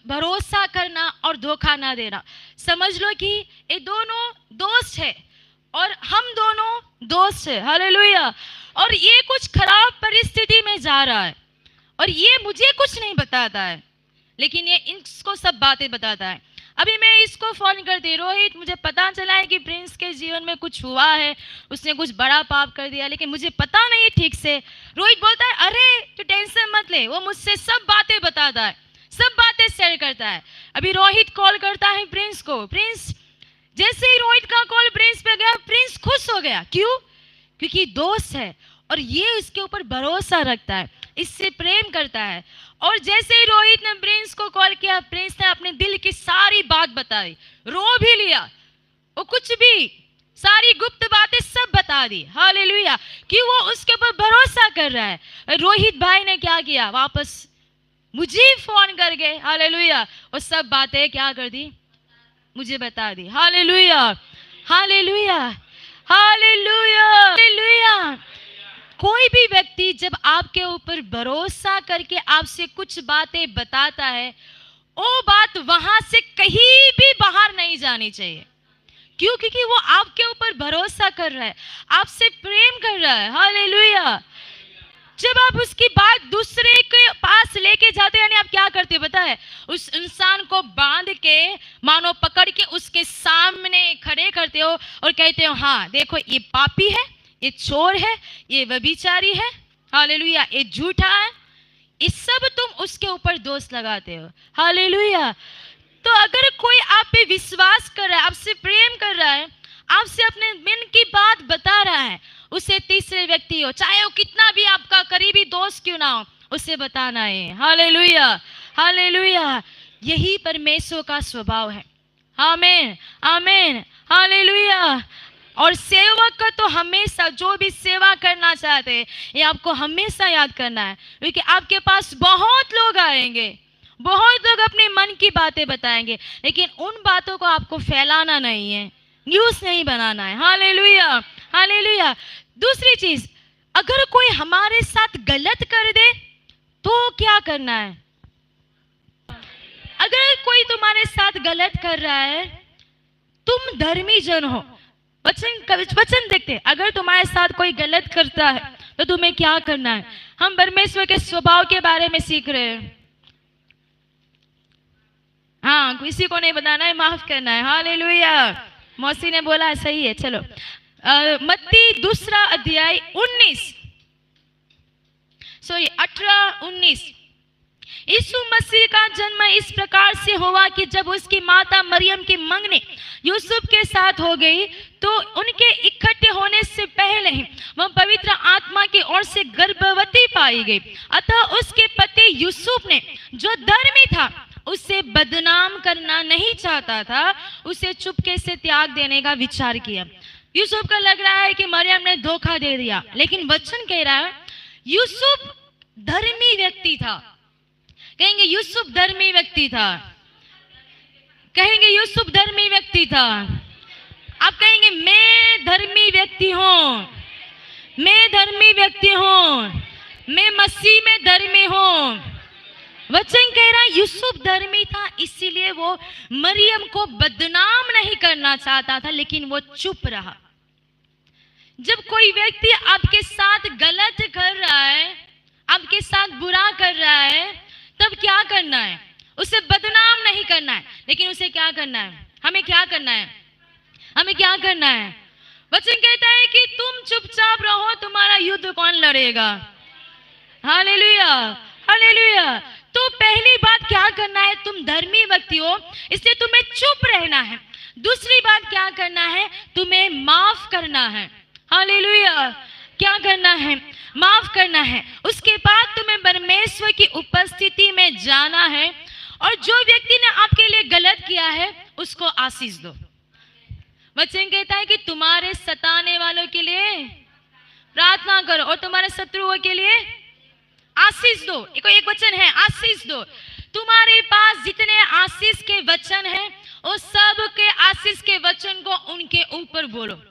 A: भरोसा करना और धोखा ना देना। समझ लो कि ये दोनों दोस्त है और हम दोनों दोस्त है। हालेलुया। और ये कुछ खराब परिस्थिति में जा रहा है और ये मुझे कुछ नहीं बताता है, लेकिन ये इसको सब बातें बताता है। अभी मैं इसको फोन करती, रोहित मुझे पता चला है कि प्रिंस के जीवन में कुछ हुआ है, उसने कुछ बड़ा पाप कर दिया, लेकिन मुझे पता नहीं है ठीक से। रोहित बोलता है अरे तू टेंशन मत ले, वो मुझसे सब बातें बताता है, सब बातें शेयर करता है। अभी रोहित कॉल करता है प्रिंस को, प्रिंस, जैसे ही रोहित का कॉल प्रिंस पे गया, प्रिंस खुश हो गया। क्यों? क्योंकि दोस्त है और ये उसके ऊपर भरोसा रखता है, इससे प्रेम करता है। और जैसे ही रोहित ने प्रिंस को कॉल किया, प्रिंस ने अपने दिल की सारी बात बताई, रो भी लिया, वो कुछ भी सारी गुप्त बातें सब बता दी। हालेलुया, कि वो उसके ऊपर भरोसा कर रहा है। रोहित भाई ने क्या किया, वापस मुझे फोन कर गए। हालेलुया, वो सब बातें क्या कर दी, मुझे बता दी। Hallelujah, hallelujah, hallelujah, hallelujah. कोई भी व्यक्ति जब आपके ऊपर भरोसा करके आपसे कुछ बातें बताता है, वो बात वहां से कहीं भी बाहर नहीं जानी चाहिए। क्यों? क्योंकि वो आपके ऊपर भरोसा कर रहा है, आपसे प्रेम कर रहा है। हालेलुया। जब आप उसकी बात दूसरे के पास लेके जाते हो, यानी आप क्या करते हो पता है, उस इंसान को बांध के मानो पकड़ के उसके सामने खड़े करते हो और कहते हो हाँ देखो ये पापी है, ये चोर है, ये व्यभिचारी है, हालेलुया, ये झूठा है, ये सब तुम उसके ऊपर दोष लगाते हो। हालेलुया। तो अगर कोई आप पे विश्वास कर रहा है, आपसे प्रेम कर रहा है, आपसे अपने मन की बात बता रहा है, उसे तीसरे व्यक्ति हो, चाहे वो कितना भी आपका करीबी दोस्त क्यों ना हो, उसे बताना है। Hallelujah, hallelujah. यही परमेश्वर का स्वभाव है। आमीन, आमीन, हालेलुया। और सेवक का तो हमेशा, जो भी सेवा करना चाहते हैं, ये आपको हमेशा याद करना है, क्योंकि आपके पास बहुत लोग आएंगे, बहुत लोग अपने मन की बातें बताएंगे, लेकिन उन बातों को आपको फैलाना नहीं है, न्यूज़ नहीं बनाना है। Hallelujah, hallelujah. दूसरी चीज, अगर कोई हमारे साथ गलत कर दे तो क्या करना है? अगर कोई तुम्हारे साथ गलत कर रहा है, तुम धर्मी जन हो, वचन देखते, अगर तुम्हारे साथ कोई गलत करता है तो तुम्हें क्या करना है? हम परमेश्वर के स्वभाव के बारे में सीख रहे हैं। हाँ, किसी को नहीं बताना है, माफ करना है। हालेलुया। मौसी ने बोला सही है। चलो मत्ती 2 अध्याय 18-19। यीशु मसीह का जन्म इस प्रकार से हुआ कि जब उसकी माता मरियम की मंगनी यूसुफ के साथ हो गई, तो उनके इकट्ठे होने से पहले ही वह पवित्र आत्मा की ओर से गर्भवती पाई गई। अतः उसके पति यूसुफ ने, जो धर्मी था, उसे बदनाम करना नहीं चाहता था, उसे चुपके से त्याग देने का विचार किया। यूसुफ का लग रहा है कि मरियम ने धोखा दे दिया, लेकिन वचन कह रहा है यूसुफ धर्मी व्यक्ति था। कहेंगे यूसुफ धर्मी व्यक्ति था, कहेंगे यूसुफ धर्मी व्यक्ति था। आप कहेंगे मैं धर्मी व्यक्ति हूं, मैं धर्मी व्यक्ति हूं, मैं मसीह में धर्मी हूं। वचन कह रहा है यूसुफ धर्मी था, इसीलिए वो मरियम को बदनाम नहीं करना चाहता था, लेकिन वो चुप रहा। जब कोई व्यक्ति आपके साथ गलत कर रहा है, आपके साथ बुरा कर रहा है, तब क्या करना है? उसे बदनाम नहीं करना है, लेकिन उसे क्या करना है? हमें क्या करना है? हमें क्या करना है? वचन कहता है कि तुम चुपचाप रहो, तुम्हारा युद्ध कौन लड़ेगा? Hallelujah, hallelujah. तो पहली बात क्या करना है? तुम धर्मी व्यक्ति हो, इसलिए तुम्हें चुप रहना है। दूसरी बात क्या करना है? तुम्हें माफ करना है। हालेलुया। क्या करना है? माफ करना है। उसके बाद तुम्हें परमेश्वर की उपस्थिति में जाना है, और जो व्यक्ति ने आपके लिए गलत किया है उसको आशीष दो। वचन कहता है कि तुम्हारे सताने वालों के लिए प्रार्थना करो और तुम्हारे शत्रुओं के लिए आशीष दो। एक वचन है, आशीष दो। तुम्हारे पास जितने आशीष के वचन हैं, उस सब के आशीष के वचन को उनके ऊपर बोलो,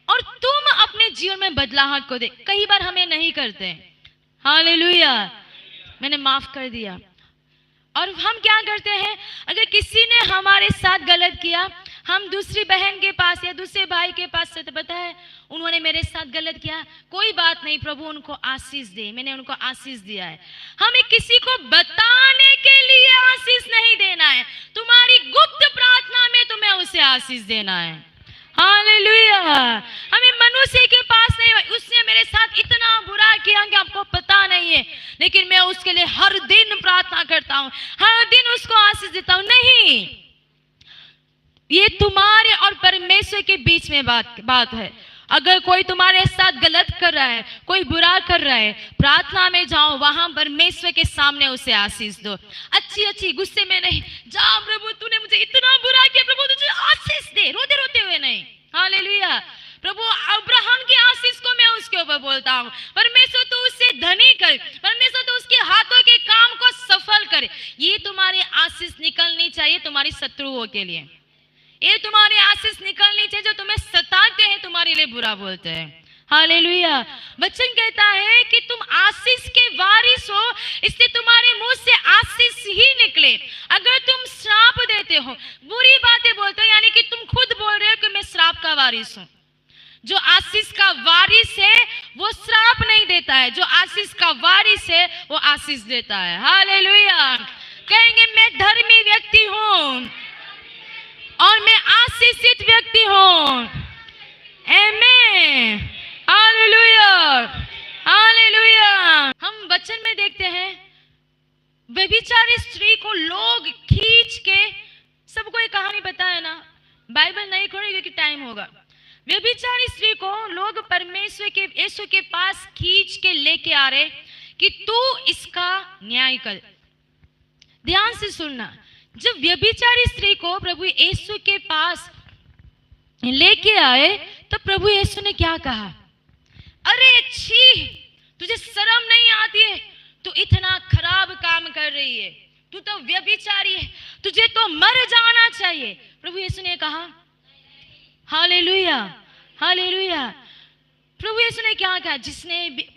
A: और तुम अपने जीवन में बदलाव को दे। कई बार हमें नहीं करते। हालेलुया, मैंने माफ कर दिया। और हम क्या करते हैं? अगर किसी ने हमारे साथ गलत किया, हम दूसरी बहन के पास या दूसरे भाई के पास से, तो पता है उन्होंने मेरे साथ गलत किया, कोई बात नहीं, प्रभु उनको आशीष दे, मैंने उनको आशीष दिया है। हमें किसी को बताने के लिए आशीष नहीं देना है, तुम्हारी गुप्त प्रार्थना में तुम्हें उसे आशीष देना है। हालेलुया। हमें मनुष्य के पास नहीं, उसने मेरे साथ इतना बुरा किया कि आपको पता नहीं है, लेकिन मैं उसके लिए हर दिन प्रार्थना करता हूँ, हर दिन उसको आशीष देता हूँ। नहीं, ये तुम्हारे और परमेश्वर के बीच में बात है। अगर कोई तुम्हारे साथ गलत कर रहा है, कोई बुरा कर रहा है, प्रार्थना में जाओ, वहां परमेश्वर के सामने उसे आशीष दो। अच्छी गुस्से में नहीं, जा प्रभु तूने मुझे इतना बुरा किया, प्रभु तुझे आशीष दे, रोते रोते हुए नहीं। हालेलुया। प्रभु अब्राहम की आशीष को मैं उसके ऊपर बोलता हूँ, परमेश्वर तू उससे धनी कर, परमेश्वर तू उसके हाथों के काम को सफल करे। ये तुम्हारी आशीष निकलनी चाहिए तुम्हारी शत्रुओं के लिए। ये तुम्हारी आशीष निकलनी चाहिए जो तुम्हें सताते हैं, तुम्हारे लिए बुरा बोलते हैं। हालेलुया। वचन कहता है कि तुम आशीष के वारिस हो, इससे तुम्हारे मुंह से आशीष ही निकले। अगर तुम श्राप देते हो, बुरी बातें बोलते हो, यानी कि तुम खुद बोल रहे हो कि मैं श्राप का वारिस हूं। जो आशीष का वारिस है वो श्राप नहीं देता है, जो आशीष का वारिस है वो आशीष देता है। हालेलुया। कहेंगे मैं धर्मी व्यक्ति हूं और मैं आशीषित व्यक्ति हूं। आमीन। हालेलुया। हालेलुया। हम वचन में देखते हैं व्यभिचारी स्त्री को लोग खींच के, सबको ये कहानी पता है ना, बाइबल नहीं खोलेंगे क्योंकि टाइम होगा। व्यभिचारी स्त्री को लोग परमेश्वर के यीशु के पास खींच के लेके आ रहे कि तू इसका न्याय कर। ध्यान से सुनना, जब व्यभिचारी स्त्री को प्रभु यीशु के पास लेके आए तो प्रभु यीशु ने क्या कहा? अरे छी, तुझे शर्म नहीं आती है? तू इतना खराब काम कर रही है, तू तो व्यभिचारी है, तुझे तो मर जाना चाहिए। प्रभु यीशु ने कहा। हालेलुया। हालेलुया। प्रभु यीशु ने क्या कहा?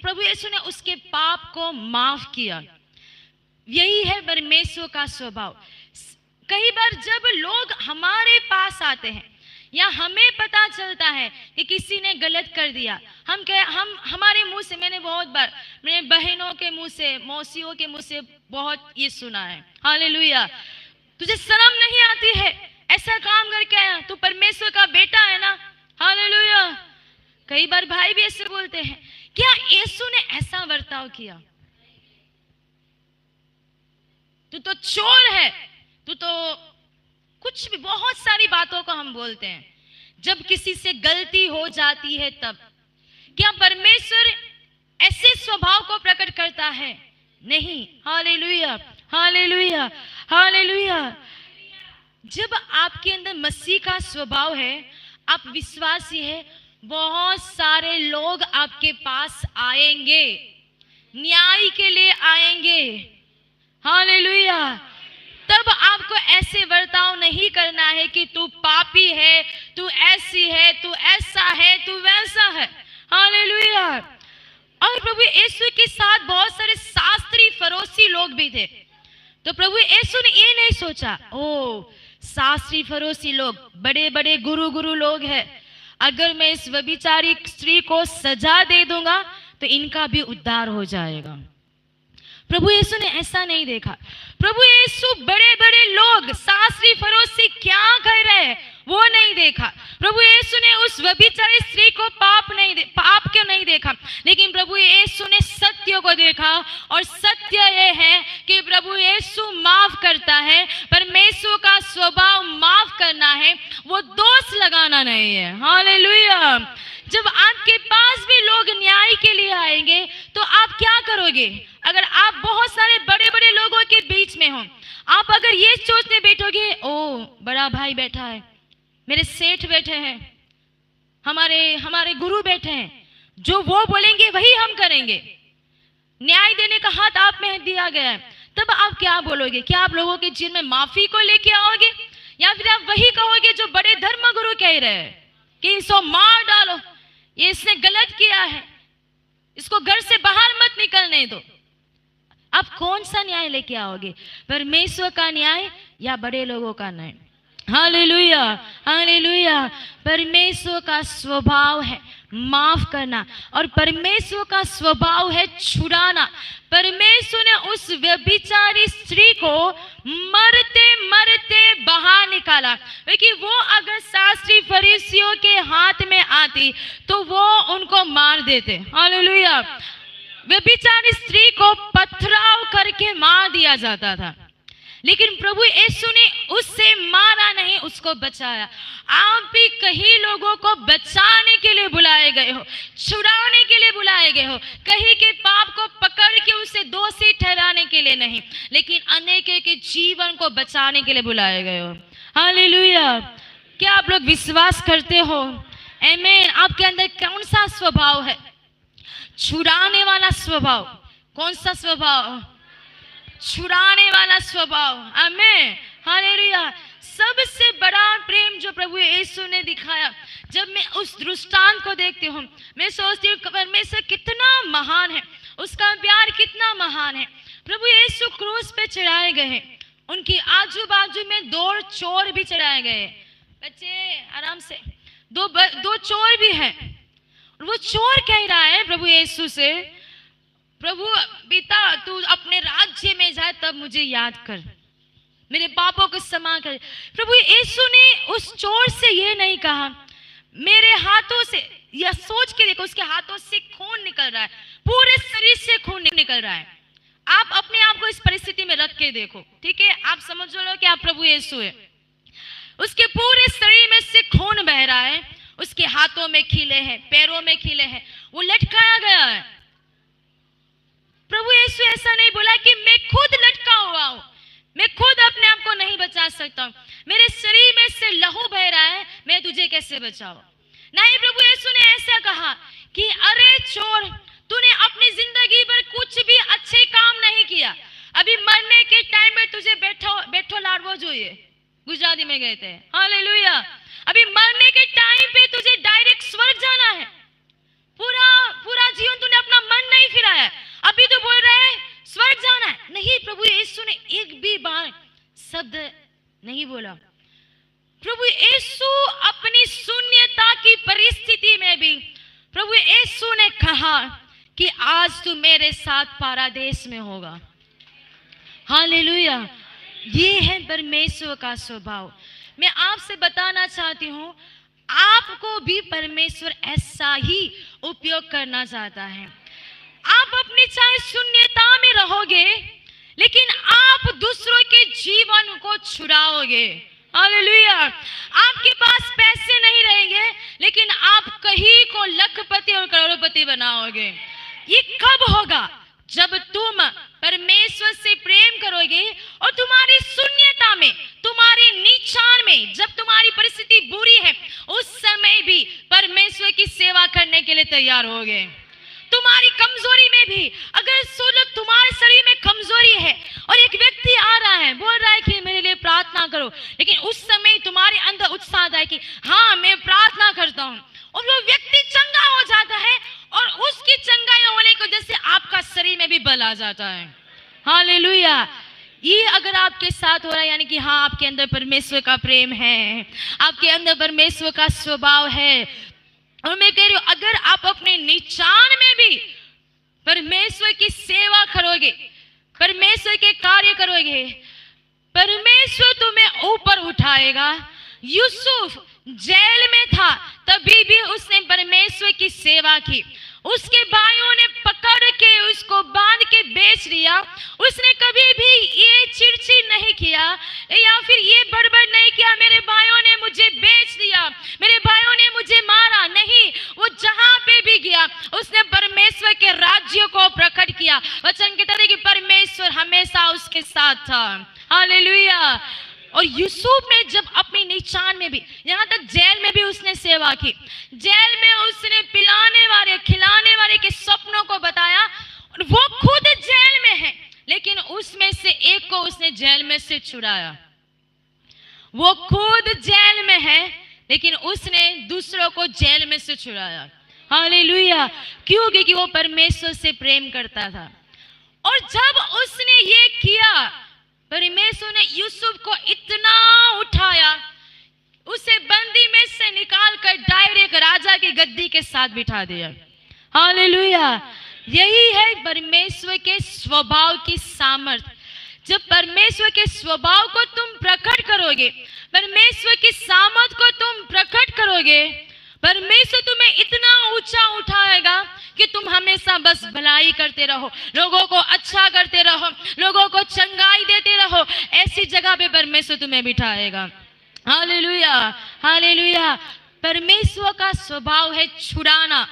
A: प्रभु यीशु ने उसके पाप को माफ किया। यही है परमेश्वर का स्वभाव। कई बार जब लोग हमारे पास आते हैं या हमें पता चलता है कि किसी ने गलत कर दिया, हम हमारे मुंह से, मैंने बहुत बार मेरे बहनों के मुंह से, मौसियों के मुंह से बहुत ये सुना है। हालेलुया। तुझे शर्म नहीं आती है? ऐसा काम करके आया, तू परमेश्वर का बेटा है ना? हालेलुया। कई बार भाई भी ऐसे बोलते हैं, क्या यीशु ने ऐसा बर्ताव किया? तू तो चोर है, तू तो कुछ भी, बहुत सारी बातों को हम बोलते हैं जब किसी से गलती हो जाती है तब। क्या परमेश्वर ऐसे स्वभाव को प्रकट करता है? नहीं। हालेलुया। हालेलुया। हालेलुया। जब आपके अंदर मसीह का स्वभाव है, आप विश्वासी है, बहुत सारे लोग आपके पास आएंगे, न्याय के लिए आएंगे। हालेलुया। तब आपको ऐसे बर्ताव नहीं करना है कि तू पापी है, तू ऐसी है, तू ऐसा है, तू वैसा है। हालेलुया। और प्रभु यीशु के साथ बहुत सारे शास्त्री फरोसी लोग भी थे, तो प्रभु यीशु ने ये नहीं सोचा, ओ शास्त्री फरोसी लोग बड़े बड़े गुरु लोग हैं, अगर मैं इस व्यभिचारी स्त्री को सजा दे दूंगा तो इनका भी उद्धार हो जाएगा। प्रभु यीशु ने ऐसा नहीं देखा। प्रभु यीशु बड़े बड़े लोग, शास्त्री फरोसी क्या कर रहे हैं वो नहीं देखा। प्रभु यीशु ने उस व्यभिचारी स्त्री को पाप क्यों नहीं देखा, लेकिन प्रभु यीशु ने सत्य को देखा। और सत्य ये है कि प्रभु यीशु माफ करता है। परमेश्वर का स्वभाव माफ करना है, वो दोष लगाना नहीं है। हालेलुया। जब आपके पास भी लोग न्याय के लिए आएंगे तो आप क्या करोगे? अगर आप बहुत सारे बड़े बड़े लोगों के बीच में हो, आप अगर ये सोचने बैठोगे, ओ बड़ा भाई बैठा है, मेरे सेठ बैठे हैं, हमारे गुरु बैठे हैं, जो वो बोलेंगे वही हम करेंगे, न्याय देने का हाथ आप में दिया गया है, तब आप क्या बोलोगे? क्या आप लोगों के जीवन में माफी को लेके आओगे, या फिर आप वही कहोगे जो बड़े धर्म गुरु कह रहे हैं कि इसको मार डालो, ये इसने गलत किया है, इसको घर से बाहर मत निकलने दो? आप कौन सा न्याय लेके आओगे? परमेश्वर का न्याय या बड़े लोगों का न्याय? Hallelujah, hallelujah. परमेश्वर का स्वभाव है माफ करना और परमेश्वर का स्वभाव है छुड़ाना। परमेश्वर ने उस व्यभिचारी स्त्री को मरते मरते बाहर निकाला, क्योंकि वो अगर शास्त्री फरीसियों के हाथ में आती तो वो उनको मार देते। हालेलुया। व्यभिचारी स्त्री को पथराव करके मार दिया जाता था, लेकिन प्रभु यीशु ने उससे मारा नहीं, उसको बचाया। आप भी कहीं लोगों को बचाने के लिए बुलाए गए हो, छुड़ाने के लिए बुलाए गए हो, कहीं के पाप को पकड़ के उसे दोषी ठहराने के लिए नहीं, लेकिन अनेक के जीवन को बचाने के लिए बुलाए गए हो। हालेलुया। क्या आप लोग विश्वास करते हो? आमीन। आपके अंदर कौन सा स्वभाव है? छुड़ाने वाला स्वभाव। कौन सा स्वभाव? छुड़ाने वाला स्वभाव। आमीन, हालेलुया। सबसे बड़ा प्रेम जो प्रभु यीशु ने दिखाया, जब मैं उस दृष्टांत को देखती हूँ मैं सोचती हूँ परमेश्वर कितना महान है, उसका प्यार कितना महान है। प्रभु यीशु क्रूस पे चढ़ाए गए हैं, उनकी आजू बाजू में दो चोर भी चढ़ाए गए। बच्चे आराम से, दो चोर भी हैं। वो चोर कह रहा है प्रभु यीशु से, प्रभु पिता तू अपने राज्य में जाए तब मुझे याद कर, मेरे पापों को क्षमा कर। प्रभु यीशु ने उस चोर से ये नहीं कहा मेरे हाथों से, या सोच के देखो उसके हाथों से खून निकल रहा है, पूरे शरीर से खून निकल रहा है। आप अपने आप को इस परिस्थिति में रख के देखो, ठीक है? आप समझ लो कि आप प्रभु यीशु है, उसके पूरे शरीर में से खून बह रहा है, उसके हाथों में खिले हैं, पैरों में खिले हैं, वो लटकाया गया है। प्रभु यीशु ऐसा नहीं बोला कि मैं खुद लटका हुआ हूं, मैं खुद अपने आप को नहीं बचा सकता हूं, मेरे शरीर में से लहू बह रहा है, मैं तुझे कैसे बचाऊं? नहीं, प्रभु यीशु ने ऐसा कहा कि अरे चोर, तूने अपनी जिंदगी भर कुछ भी अच्छे काम नहीं किया, अभी मरने के टाइम में तुझे बैठो लाडवो જોઈએ, गुजराती में कहते हैं। हालेलुया। अभी मरने के टाइम पे तुझे डायरेक्ट स्वर्ग जाना है, पूरा जीवन तूने अपना मन नहीं फिराया, अभी तो बोल रहे हैं स्वर्ग जाना है। नहीं, प्रभु यीशु ने एक भी बार शब्द नहीं बोला। प्रभु यीशु अपनी शून्यता की परिस्थिति में भी प्रभु यीशु ने कहा कि आज तू मेरे साथ पारादेश में होगा। हालेलुया। ये है परमेश्वर का स्वभाव। मैं आपसे बताना चाहती हूँ, आपको भी परमेश्वर ऐसा ही उपयोग करना चाहता है। आप अपनी चाहे शून्यता में रहोगे, लेकिन आप दूसरों के जीवन को छुड़ाओगे। हालेलुया। आपके पास पैसे नहीं रहेंगे, लेकिन आप कहीं को लखपति और करोड़पति बनाओगे। ये कब होगा? जब तुम परमेश्वर से प्रेम करोगे और तुम्हारी शून्यता में, तुम्हारी नीचान में, जब तुम्हारी परिस्थिति बुरी है, उस समय भी परमेश्वर की सेवा करने के लिए तैयार होगे। तुम्हारी कमजोरी में भी, अगर सोचो तुम्हारे शरीर में कमजोरी है और एक व्यक्ति आ रहा है, बोल रहा है कि मेरे लिए प्रार्थना करो, लेकिन उस समय तुम्हारे अंदर उत्साह आता है कि हाँ मैं प्रार्थना करता हूँ, और वो व्यक्ति चंगा हो जाता है, और उसकी चंगाई होने की वजह से आपका शरीर में भी बल आ जाता है। हालेलुया। ये अगर आपके साथ हो रहा है, यानी कि हाँ आपके अंदर परमेश्वर का प्रेम है, आपके अंदर परमेश्वर का स्वभाव है। और मैं कह रही हूं, अगर आप अपने नीचान में भी परमेश्वर की सेवा करोगे, परमेश्वर के कार्य करोगे, परमेश्वर तुम्हें ऊपर उठाएगा। यूसुफ जेल में था, तभी भी उसने परमेश्वर की सेवा की। उसके भाइयों ने पकड़ के उसको बांध के बेच दिया, उसने कभी भी ये चिड़चिड़ नहीं किया या फिर ये बड़बड़ नहीं किया मेरे भाइयों ने मुझे बेच दिया, मेरे भाइयों ने मुझे मारा। नहीं, वो जहां पे भी गया उसने परमेश्वर के राज्य को प्रकट किया। वचन कहता है कि परमेश्वर हमेशा उसके साथ था। हालेलुया। और यूसुफ ने जब अपनी नीचान में भी, यहाँ तक जेल में भी उसने सेवा की, जेल में उसने पिलाने वाले खिलाने वाले के सपनों को बताया, और वो खुद जेल में है, लेकिन उसमें से एक को उसने जेल में से छुड़ाया। वो खुद जेल में है, लेकिन उसने दूसरों को जेल में से छुड़ाया। हालेलुया। क्यों? क्योंकि वो परमेश्वर से प्रेम करता था। और जब उसने ये किया, परमेश्वर ने यूसुफ को इतना उठाया, गद्दी के साथ बिठा दिया। हालेलुया। यही है परमेश्वर के स्वभाव की सामर्थ्य। जब परमेश्वर के स्वभाव को तुम प्रकट करोगे, परमेश्वर की सामर्थ को तुम प्रकट करोगे, परमेश्वर तुम्हें इतना ऊंचा उठाएगा कि तुम हमेशा बस भलाई करते रहो, लोगों को अच्छा करते रहो, लोगों को चंगाई देते रहो। ऐसी जगह पे परमेश्वर तुम्हें बिठाएगा। Hallelujah, hallelujah. परमेश्वर का स्वभाव है छुड़ाना,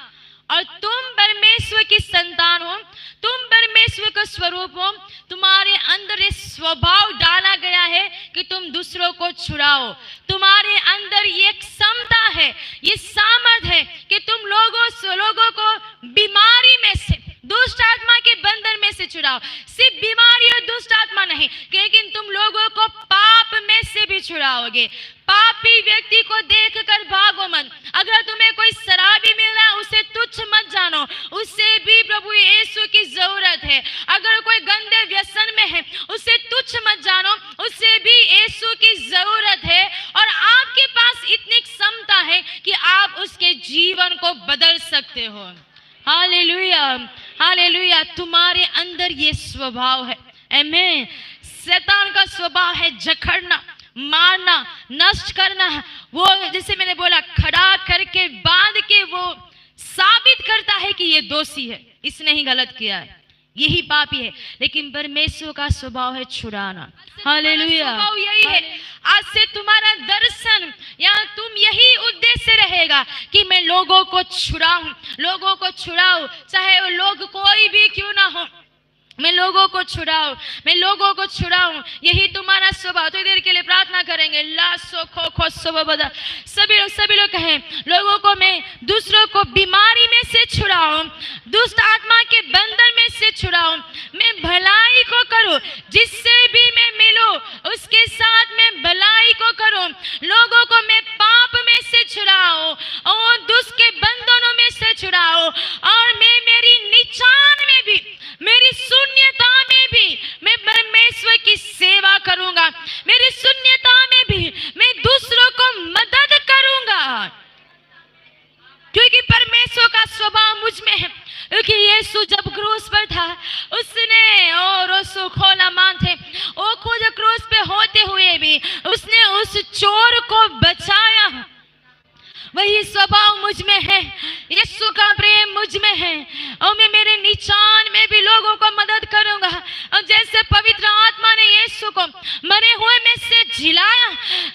A: और तुम परमेश्वर की संतान हो, तुम परमेश्वर का स्वरूप हो। तुम्हारे अंदर ये स्वभाव डाला गया है कि तुम दूसरों को छुड़ाओ। तुम्हारे अंदर ये क्षमता है, ये सामर्थ्य है कि तुम लोगों को बीमारी में से, दुष्ट आत्मा के बंधन में से छुड़ाओ। सिर्फ बीमारी और दुष्ट आत्मा नहीं, लेकिन तुम लोगों को पाप में से भी छुड़ाओगे। पापी व्यक्ति को देखकर भागो मत। अगर तुम्हें कोई शराबी मिल रहा है, उसे तुच्छ मत जानो, उससे भी प्रभु यीशु की जरूरत है। अगर कोई गंदे व्यसन में है, उसे तुच्छ मत जानो, उससे भी यीशु की जरूरत है। और आपके पास इतनी क्षमता है कि आप उसके जीवन को बदल सकते हो। Hallelujah, hallelujah. तुम्हारे अंदर ये स्वभाव है। आमीन। शैतान का स्वभाव है जकड़ना, मारना, नष्ट करना। वो जैसे मैंने बोला, खड़ा करके बांध के वो साबित करता है कि ये दोषी है, इसने ही गलत किया है, यही पापी है। लेकिन परमेश्वर का स्वभाव है छुड़ाना। हालेलुया। स्वभाव यही है। आज से तुम्हारा दर्शन या तुम यही उद्देश्य रहेगा कि मैं लोगों को छुड़ाऊं, लोगों को छुड़ाऊं, चाहे वो लोग कोई भी क्यों ना हो, मैं लोगों को छुड़ाऊं, मैं लोगों को छुड़ाऊं। यही तुम्हारा स्वभाव। तो देर के लिए प्रार्थना करेंगे। ला सो खो खो सो बदा। सभी लोग कहें, लोगों को मैं दूसरों को बीमारी में से छुड़ाऊं, दुष्ट आत्मा के बंधन में से छुड़ाऊं, मैं भलाई को करूं, जिससे भी मैं मिलूं उसके साथ मैं भलाई को करूं। लोगों को मैं पाप में से छुड़ाऊं और दुष्ट के बंधनों में से छुड़ाऊं, और मैं मेरी निचान में भी, मेरी शून्यता में भी मैं परमेश्वर की सेवा करूंगा। मेरी शून्यता में भी मैं दूसरों को मदद करूंगा, क्योंकि परमेश्वर का स्वभाव मुझ में है। क्योंकि यीशु जब क्रूस पर था, उसने और खोला मान थे, वो खुद क्रूस पे होते हुए भी उसने उस चोर को बचाया। वही स्वभाव मुझ में है, यीशु का प्रेम मुझ में है, और मैं मेरे निचान में भी लोगों को मदद करूंगा। और जैसे पवित्र आत्मा ने यीशु को मरे हुए में से जिलाया,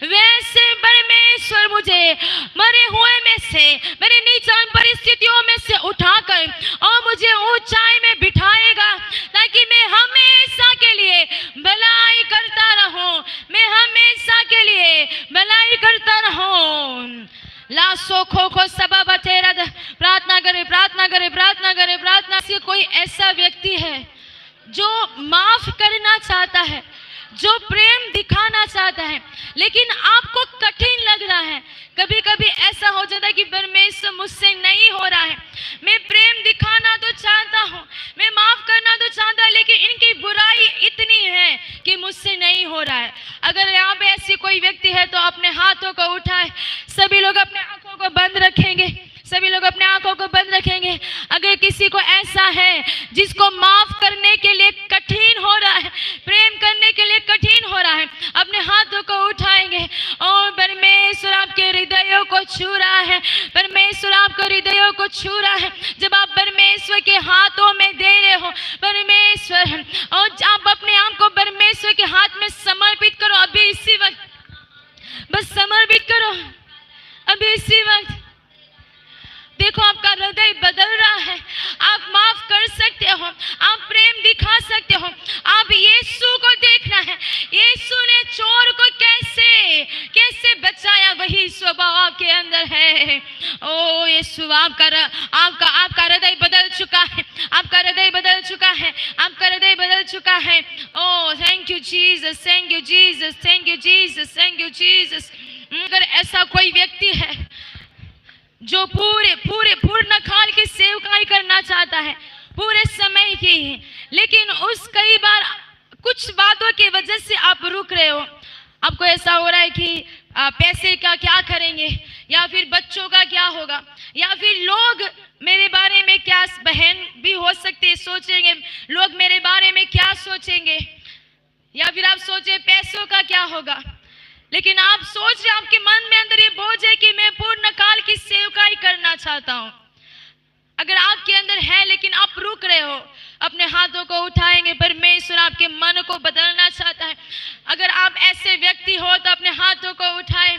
A: वैसे परमेश्वर मुझे मरे हुए में से, मेरे निचान परिस्थितियों में से उठाकर और मुझे ऊंचाई में बिठाएगा, ताकि मैं हमेशा के लिए भलाई करता रहूं, मैं हमेशा के लिए भलाई करता रहूं। लासो खो खो सबा बतेरा। प्रार्थना करे, प्रार्थना करे, प्रार्थना करे, प्रार्थना से। कोई ऐसा व्यक्ति है जो माफ करना चाहता है, जो प्रेम दिखाना चाहता है, लेकिन आपको कठिन लग रहा है। कभी कभी ऐसा हो जाता है कि परमेश्वर मुझसे नहीं हो रहा है, मैं प्रेम दिखाना तो चाहता हूँ, मैं माफ करना तो चाहता, लेकिन इनकी बुराई इतनी है कि मुझसे नहीं हो रहा है। अगर यहाँ पे ऐसी कोई व्यक्ति है तो अपने हाथों को उठाए। सभी लोग अपने आंखों को बंद रखेंगे, सभी लोग अपने आंखों को बंद रखेंगे। अगर किसी को ऐसा है जिसको माफ करने के लिए कठिन हो रहा है, प्रेम करने के लिए कठिन हो रहा है, अपने हाथों को उठाएंगे। और परमेश्वर आपके हृदयों को छू रहा है, परमेश्वर आपके हृदयों को छू रहा है। जब आप परमेश्वर के हाथों में दे रहे हो परमेश्वर, और आप अपने आप को परमेश्वर के हाथ में समर्पित करो। अभी इसी वक्त बस समर्पित करो, अभी इसी वक्त। देखो आपका हृदय बदल रहा है, आप माफ कर सकते हो, आप प्रेम दिखा सकते हो। आप यीशु को देखना है, यीशु ने चोर को कैसे बचाया, वही स्वभाव आपके अंदर है। ओ यीशु, आपका हृदय बदल चुका है, आपका हृदय बदल चुका है, आपका हृदय बदल चुका है। Oh thank you Jesus, thank you Jesus, thank you Jesus, thank you Jesus. अगर ऐसा कोई व्यक्ति है जो पूर्ण काल की सेवकाई करना चाहता है, पूरे समय की, लेकिन उस कई बार कुछ बातों की वजह से आप रुक रहे हो, आपको ऐसा हो रहा है कि पैसे का क्या करेंगे, या फिर बच्चों का क्या होगा, या फिर लोग मेरे बारे में क्या, बहन भी हो सकती है सोचेंगे लोग मेरे बारे में क्या सोचेंगे, या फिर आप सोचे पैसों का क्या होगा। लेकिन आप सोच रहे, आपके मन में अंदर ये बोझ है कि मैं पूर्ण काल की सेवकाई करना चाहता हूं। अगर आपके अंदर है लेकिन आप रुक रहे हो, अपने हाथों को उठाएंगे, परमेश्वर आपके मन को बदलना चाहता है। अगर आप ऐसे व्यक्ति हो तो अपने हाथों को उठाएं।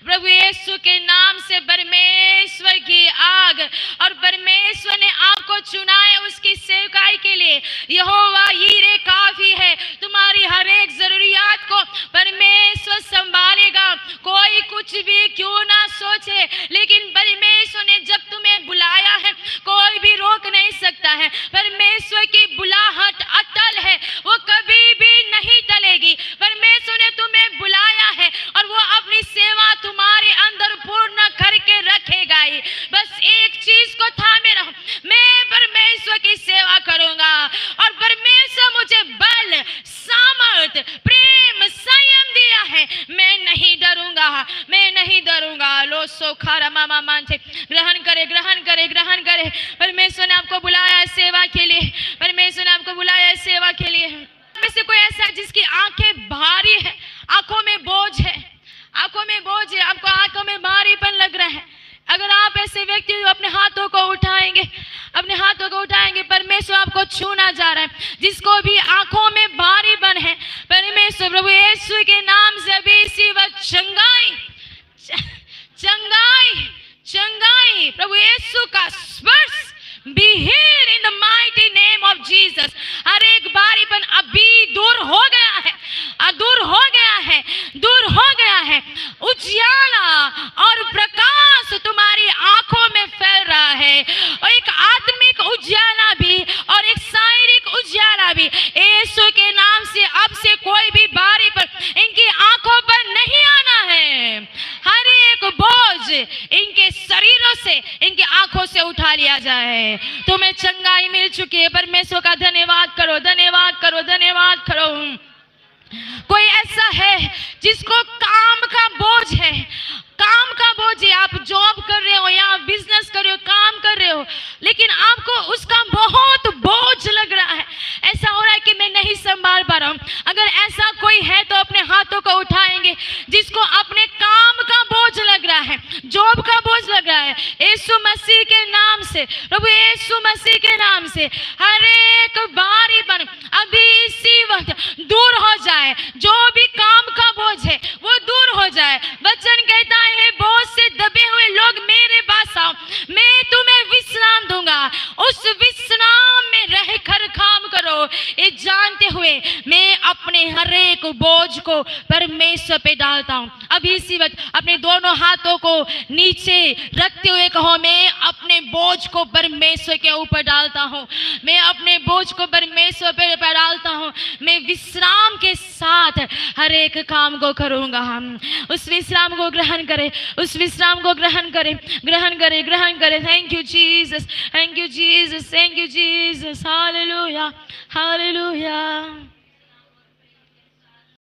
A: प्रभु यीशु के नाम से परमेश्वर की आग, और परमेश्वर ने आपको चुना है उसकी सेवकाई के लिए। यहोवा यीरे काफी है, तुम्हारी हर एक जरूरियात को परमेश्वर संभालेगा। कोई कुछ भी क्यों ना सोचे, लेकिन परमेश्वर ने जब तुम्हें बुलाया है कोई भी रोक नहीं सकता है। परमेश्वर की बुलाहट अटल है, वो कभी भी नहीं टलेगी। परमेश्वर ने तुम्हें बुलाया है और वो अपनी सेवा तुम्हारे अंदर पूर्ण करके रखेगा ही। बस एक चीज को थामे रहो, मैं परमेश्वर की सेवा करूंगा और परमेश्वर मुझे बल, सामर्थ, प्रेम, संयम दिया है। मैं नहीं डरूंगा, मैं नहीं डरूंगा। लो सो खारा मामा मानते, ग्रहण करे, ग्रहण करे, ग्रहण करे। परमेश्वर ने आपको बुलाया है सेवा के लिए, परमेश्वर ने आपको बुलाया है सेवा के लिए। में से कोई ऐसा है जिसकी आंखें भारी है, आंखों में बोझ है, आंखों में बोझ है, आपको आंखों में भारीपन लग रहा है। अगर आप ऐसे व्यक्ति हो, अपने हाथों को उठाएंगे, अपने हाथों को उठाएंगे। परमेश्वर आपको छूना जा रहा है। जिसको भी आंखों में भारीपन है, परमेश्वर प्रभु यीशु के नाम से अभी इसी वक्त चंगाई, चंगाई, चंगाई, प्रभु यीशु का स्पर्श be healed in the mighty name of Jesus। हर एक भारीपन अभी दूर हो गया है, दूर हो गया है, दूर हो गया है। उजियाला और प्रकाश तुम्हारी आंखों में फैल रहा है, और एक आत्मिक उजियाला भी और एक शारीरिक उजियाला भी। यीशु के नाम से अब से कोई भी भारीपन इनकी आंखों पर नहीं आना है। हर एक बोझ इनके शरीरों से, इनकी आंखों से उठा लिया जाए। तुम्हें चंगाई मिल चुकी है। परमेश्वर का धन्यवाद करो, धन्यवाद करो, धन्यवाद करो। कोई ऐसा है जिसको काम का बोझ है, काम का बोझ है। आप जॉब कर रहे हो या बिजनेस कर रहे हो, काम कर रहे हो, लेकिन आपको उसका बहुत बोझ लग रहा है। ऐसा हो रहा है कि मैं नहीं संभाल पा रहा हूं। अगर ऐसा कोई है तो अपने हाथों को उठाएंगे जिसको अपने काम का बोझ लग रहा है, जॉब का बोझ लग रहा है। यीशु मसीह के नाम से, प्रभु यीशु मसीह के नाम से हर एक भारीपन अभी इसी वक्त दूर हो जाए। जो भी काम का बोझ है वो दूर हो जाए। वचन कहता है, बोझ से दबे हुए लोग मेरे पास आओ, मैं तुम्हें विश्राम दूंगा। उस विश्राम में रहकर काम करो, ये जानते हुए मैं अपने हर एक बोझ को परमेश्वर पे डालता हूं। अभी इसी वक्त अपने दोनों हाथों को नीचे रखते हुए कहो, मैं अपने बोझ को परमेश्वर के ऊपर डालता हूं, मैं अपने बोझ को परमेश्वर पे डालता हूं। मैं विश्राम के साथ हर एक काम को करूंगा। हम उस विश्राम को ग्रहण करें, उस विश्राम को ग्रहण करें, ग्रहण करें, ग्रहण करें। Thank you Jesus, thank you Jesus, thank you Jesus. Hallelujah, hallelujah.